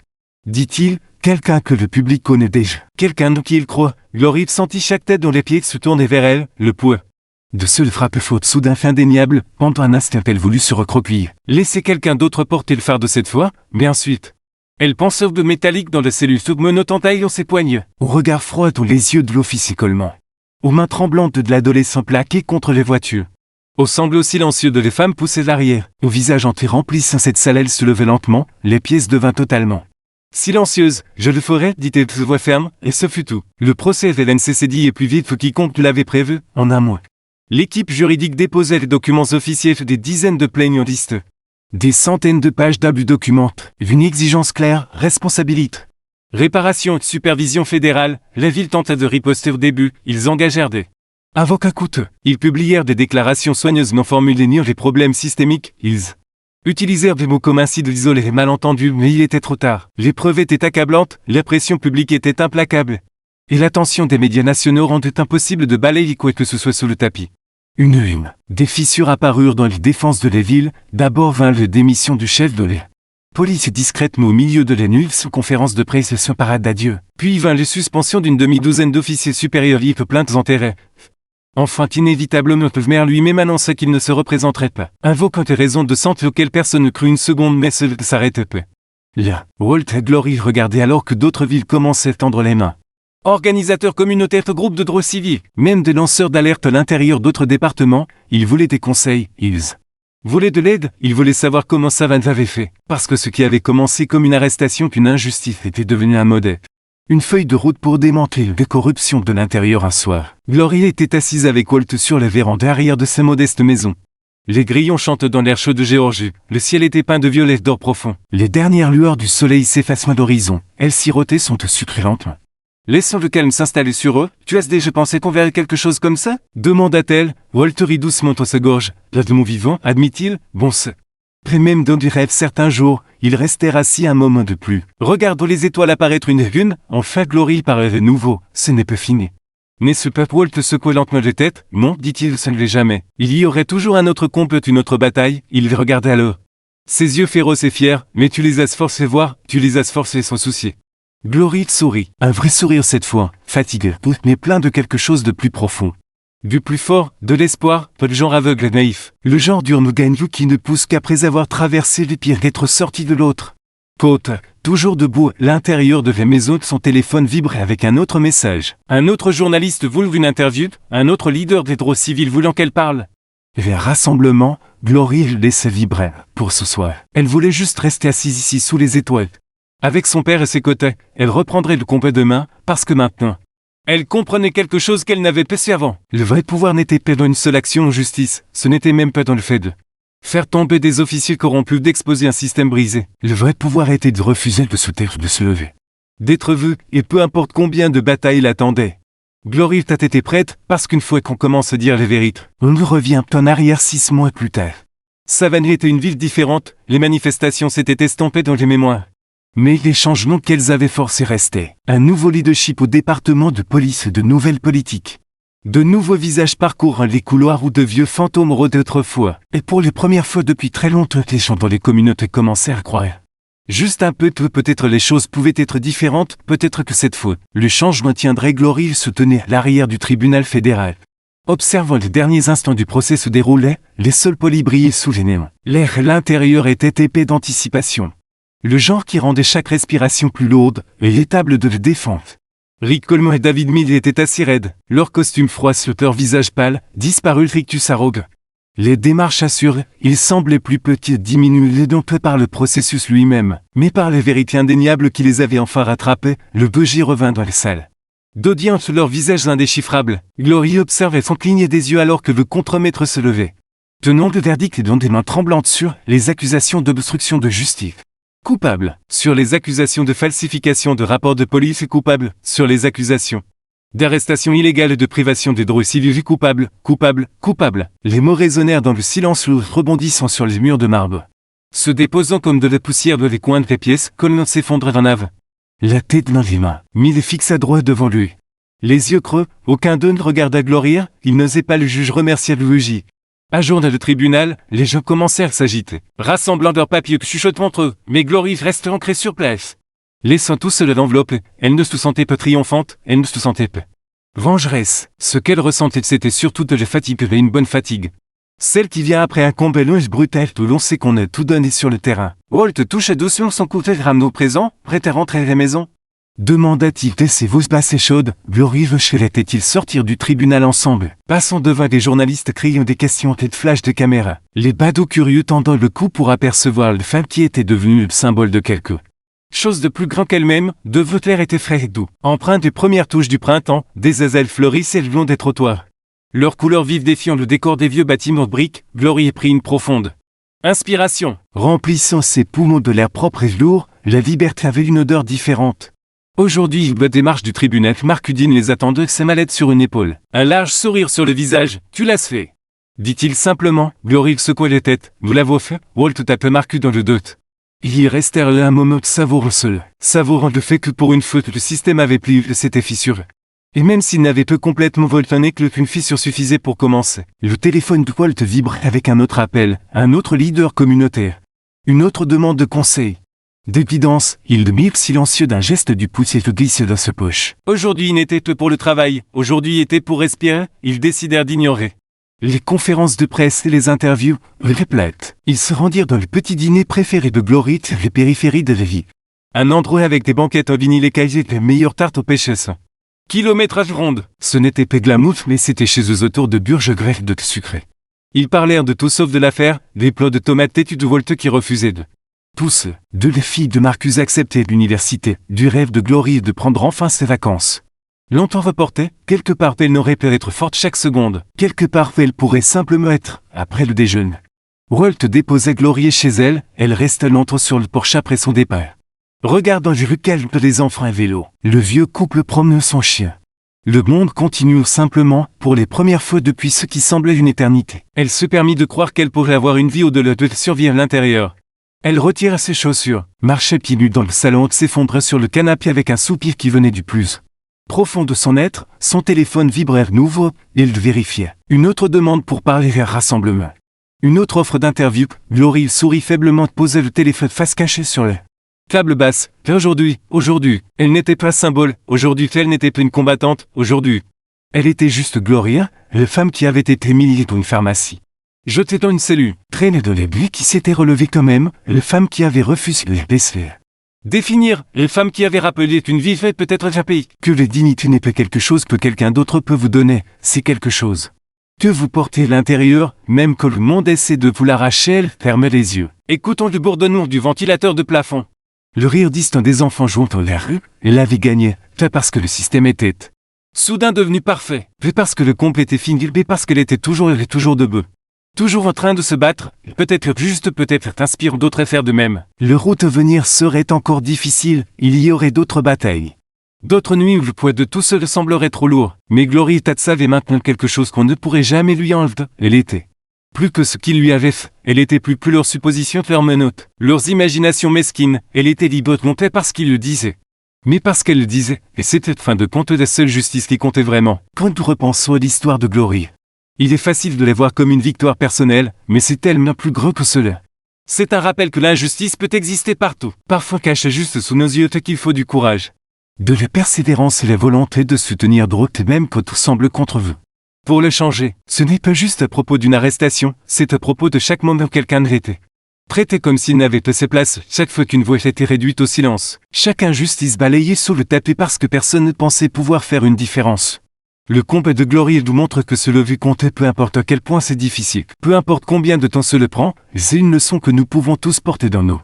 Dit-il, quelqu'un que le public connaît déjà, quelqu'un en qui il croit. Glory sentit chaque tête dont les pieds se tournaient vers elle, le poids de ce frappe faute soudain indéniable. Pendant un instant elle voulut se recroqueviller, laisser quelqu'un d'autre porter le fardeau cette fois, mais ensuite elle pensa au de métallique dans la cellule menottant taillant ses poignets, au regard froid dans les yeux de l'officier Coleman, aux mains tremblantes de l'adolescent plaqué contre les voitures, aux sanglots silencieux de les femmes poussées l'arrière, au visage entier remplissant cette salle. Elle se levait lentement, les pièces devint totalement Silencieuse, je le ferai, dit-elle de voix ferme, et ce fut tout. Le procès de l'NCCD est plus vite que quiconque l'avait prévu, en un mois. L'équipe juridique déposait les documents officiels des dizaines de plaignantistes. Des centaines de pages d'abus documentent, une exigence claire, responsabilité. Réparation et supervision fédérale, la ville tenta de riposter au début, ils engagèrent des avocats coûteux. Ils publièrent des déclarations soigneusement formulées niant les problèmes systémiques, ils utilisèrent des mots comme ainsi de isoler les malentendus, mais il était trop tard. Les preuves étaient accablantes, la pression publique était implacable. Et l'attention des médias nationaux rendait impossible de balayer quoi que ce soit sous le tapis. Une. Des fissures apparurent dans les défenses de la ville, d'abord vint la démission du chef de la police discrètement au milieu de la nuit sous conférence de presse et son parade d'adieu. Puis vint la suspension d'une demi-douzaine d'officiers supérieurs liés aux plaintes enterrées. Enfin, inévitablement, le maire lui-même annonça qu'il ne se représenterait pas, invoquant des raisons de santé auxquelles personne ne crut une seconde, mais cela s'arrêtait peu. Là, Walt et Glory regardaient alors que d'autres villes commençaient à tendre les mains. Organisateurs communautaires, groupes de droits civils, même des lanceurs d'alerte à l'intérieur d'autres départements, ils voulaient des conseils, ils voulaient de l'aide, ils voulaient savoir comment Savannah avait fait, parce que ce qui avait commencé comme une arrestation qu'une injustice était devenu un modèle. Une feuille de route pour démanteler la corruption de l'intérieur un soir. Glory était assise avec Walt sur la véranda arrière de sa modeste maison. Les grillons chantent dans l'air chaud de Géorgie, le ciel était peint de violet d'or profond. Les dernières lueurs du soleil s'effacent loin d'horizon, elles sirotaient sont succulentes. Laissons le calme s'installer sur eux. Tu as déjà pensé qu'on verrait quelque chose comme ça? Demanda-t-elle. Walt rit doucement dans sa gorge. Là de mon vivant, admit-il, bon sang. Après même dans du rêve certains jours, ils restèrent assis un moment de plus. Regardons les étoiles apparaître une à une, enfin Glory paraît de nouveau, ce n'est pas fini. N'est-ce pas? Walt secouait lentement la tête. Non, dit-il, ça ne l'est jamais. Il y aurait toujours un autre complot, une autre bataille, il les regardait alors. Ses yeux féroces et fiers, mais tu les as forcés voir, tu les as forcés sans soucier. Glory sourit, un vrai sourire cette fois, fatigué, mais plein de quelque chose de plus profond. Du plus fort, de l'espoir, pas le genre aveugle et naïf. Le genre d'Urnuganyu qui ne pousse qu'après avoir traversé les pires d'être sorti de l'autre. Côte, toujours debout, l'intérieur de la maison, son téléphone vibrait avec un autre message. Un autre journaliste voulut une interview, un autre leader des droits civils voulant qu'elle parle. Et un rassemblement, Glory laissait vibrer, pour ce soir. Elle voulait juste rester assise ici sous les étoiles. Avec son père et ses côtés, elle reprendrait le combat demain, parce que maintenant, elle comprenait quelque chose qu'elle n'avait pas su avant. Le vrai pouvoir n'était pas dans une seule action en justice, ce n'était même pas dans le fait de faire tomber des officiers corrompus, d'exposer un système brisé. Le vrai pouvoir était de refuser de se taire, de se lever. D'être vu, et peu importe combien de batailles l'attendaient. Glory était prête, parce qu'une fois qu'on commence à dire les vérités, on ne revient en arrière 6 mois plus tard. Savannah était une ville différente, les manifestations s'étaient estompées dans les mémoires. Mais les changements qu'elles avaient forcés restaient. Un nouveau leadership au département de police et de nouvelles politiques. De nouveaux visages parcourent les couloirs où de vieux fantômes rôdaient autrefois. Et pour les premières fois depuis très longtemps, les gens dans les communautés commencèrent à croire. Juste un peu, peut-être les choses pouvaient être différentes, peut-être que cette fois, le changement tiendrait. Glory se tenait à l'arrière du tribunal fédéral. Observant les derniers instants du procès se déroulaient, les seuls polis brillaient sous les néons. L'air à l'intérieur était épais d'anticipation. Le genre qui rendait chaque respiration plus lourde, et l'étable de la défense. Rick Coleman et David Mill étaient assis raides, leur costume froid sur leur visage pâle, disparu Rictus Arrogue. Les démarches assurent, ils semblaient plus petits, diminués non pas par le processus lui-même, mais par les vérités indéniables qui les avaient enfin rattrapés. Le bougie revint dans la salle. D'audience leurs visages indéchiffrables, Glory observait sans cligner des yeux alors que le contremaître se levait. Tenant le verdict et dont des mains tremblantes sur les accusations d'obstruction de justice. Coupable, sur les accusations de falsification de rapports de police et coupable, sur les accusations d'arrestation illégale et de privation des droits civils coupable, coupable, coupable. Les mots résonnèrent dans le silence lourd rebondissant sur les murs de marbre. Se déposant comme de la poussière dans les coins de les pièces, Coleman s'effondrait en avant. La tête dans les mains, Mill fixa droit devant lui. Les yeux creux, aucun d'eux ne regarda Glory, il n'osait pas le juge remercier Luigi. À jour dans le tribunal, les gens commencèrent à s'agiter, rassemblant leurs papiers chuchotant entre eux, mais Glory restait ancrée sur place. Laissant tout seul l'enveloppe, elle ne se sentait pas triomphante, elle ne se sentait pas vengeresse. Ce qu'elle ressentait c'était surtout de la fatigue et une bonne fatigue. Celle qui vient après un combat long et brutal où l'on sait qu'on a tout donné sur le terrain. Walt toucha doucement son couteau ramené au présent, prêt à rentrer à la maison. Demanda-t-il ses voix basses et chaudes, Glory laissait-il sortir du tribunal ensemble, passant devant des journalistes criant des questions et de flashs de caméra. Les badauds curieux tendant le cou pour apercevoir le femme qui était devenue le symbole de quelque Chose de plus grand qu'elle-même, de Vautlaire était frais et doux. Empreinte des premières touches du printemps, des azalées fleurissent le long des trottoirs. Leurs couleurs vives défiant le décor des vieux bâtiments de briques, Glory prit une profonde inspiration. Remplissant ses poumons de l'air propre et lourd, la liberté avait une odeur différente. Aujourd'hui, la démarche du tribunal, Mark Udine les attendait, ses mallettes sur une épaule. Un large sourire sur le visage. « Tu l'as fait !» dit-il simplement. Glory secouait la tête. « Vous l'avez fait ?» Walt tapait Mark dans le dos. Ils y restèrent là un moment savoureux seuls, savourant le fait que pour une faute le système avait plié s'était fissuré. Et même s'il n'avait pas complètement voltonné qu'une fissure suffisait pour commencer. Le téléphone de Walt vibrait avec un autre appel, un autre leader communautaire. Une autre demande de conseil. D'évidence, il demire silencieux d'un geste du pouce et le glisse dans sa poche. Aujourd'hui n'était que pour le travail, aujourd'hui était pour respirer, ils décidèrent d'ignorer les conférences de presse et les interviews, les plates. Ils se rendirent dans le petit dîner préféré de Glory, les périphéries de la ville. Un endroit avec des banquettes en vinyle écaillé et les meilleures tartes au pêche sain. Kilométrage ronde. Ce n'était pas glamour, mais c'était chez eux autour de burges greffes de sucré. Ils parlèrent de tout sauf de l'affaire, des plots de tomates têtues de Walt qui refusaient tous, de les filles de Marcus acceptées de l'université, du rêve de Glory de prendre enfin ses vacances. Longtemps reporté, quelque part elle n'aurait pu être forte chaque seconde, quelque part elle pourrait simplement être, après le déjeuner. Walt déposait Glory chez elle, elle resta longtemps sur le porche après son départ. Regardant le rue calme les enfants à vélo, le vieux couple promenait son chien. Le monde continue simplement, pour les premières fois depuis ce qui semblait une éternité. Elle se permit de croire qu'elle pourrait avoir une vie au-delà de survie à l'intérieur. Elle retira ses chaussures, marchait pieds nus dans le salon, s'effondrait sur le canapé avec un soupir qui venait du plus profond de son être. Son téléphone vibrait à nouveau, et il le vérifiait. Une autre demande pour parler à rassemblement. Une autre offre d'interview. Glory sourit faiblement, posait le téléphone face cachée sur la table basse. Aujourd'hui, elle n'était pas symbole, aujourd'hui elle n'était pas une combattante, aujourd'hui. Elle était juste Gloria, la femme qui avait été humiliée dans une pharmacie. Jetée dans une cellule, traînée de l'ébui qui s'était relevée quand même, la femme qui avait refusé les blessés. Définir, la femme qui avait rappelé une vie faite peut-être échappée. Que la dignité n'est pas quelque chose que quelqu'un d'autre peut vous donner, c'est quelque chose que vous portez à l'intérieur, même que le monde essaie de vous l'arracher, elle ferme les yeux. Écoutons le bourdonnement du ventilateur de plafond. Le rire distant des enfants jouant dans la rue, elle avait gagné, pas parce que le système était soudain devenu parfait, pas parce que le comble était fini, mais parce qu'elle était toujours debout. Toujours en train de se battre, peut-être inspire d'autres à faire de même. Le route à venir serait encore difficile, il y aurait d'autres batailles. D'autres nuits où le poids de tout seul semblerait trop lourd, mais Glory savait maintenant quelque chose qu'on ne pourrait jamais lui enlever, elle était plus que ce qu'il lui avait fait, elle était plus leurs suppositions fermenotes, leurs imaginations mesquines, elle était libre non pas parce qu'il le disait, mais parce qu'elle le disait, et c'était fin de compte la seule justice qui comptait vraiment. Quand nous repensons à l'histoire de Glory, il est facile de les voir comme une victoire personnelle, mais c'est tellement plus gros que cela. C'est un rappel que l'injustice peut exister partout, parfois cachée juste sous nos yeux, qu'il faut du courage, de la persévérance et la volonté de soutenir droit même quand tout semble contre vous. Pour le changer, ce n'est pas juste à propos d'une arrestation, c'est à propos de chaque moment où quelqu'un était traité comme s'il n'avait pas sa place, chaque fois qu'une voix était réduite au silence, chaque injustice balayée sous le tapis parce que personne ne pensait pouvoir faire une différence. Le combat de Glory nous montre que se lever compter peu importe à quel point c'est difficile, peu importe combien de temps se le prend, c'est une leçon que nous pouvons tous porter dans nos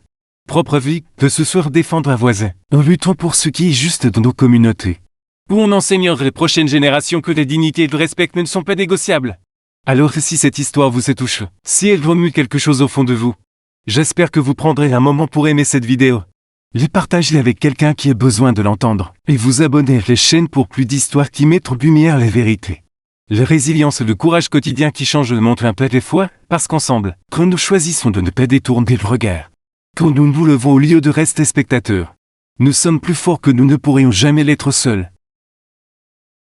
propres vies, de ce soir défendre un voisin, en luttant pour ce qui est juste dans nos communautés. Où on enseignerait les prochaines générations que la dignité et le respect ne sont pas négociables. Alors si cette histoire vous touche, si elle remue quelque chose au fond de vous, j'espère que vous prendrez un moment pour aimer cette vidéo. Les partager avec quelqu'un qui a besoin de l'entendre, et vous abonner à la chaîne pour plus d'histoires qui mettent en lumière la vérité. La résilience et le courage quotidien qui changent le monde un peu des fois, parce qu'ensemble, quand nous choisissons de ne pas détourner le regard, quand nous nous levons au lieu de rester spectateurs, nous sommes plus forts que nous ne pourrions jamais l'être seuls.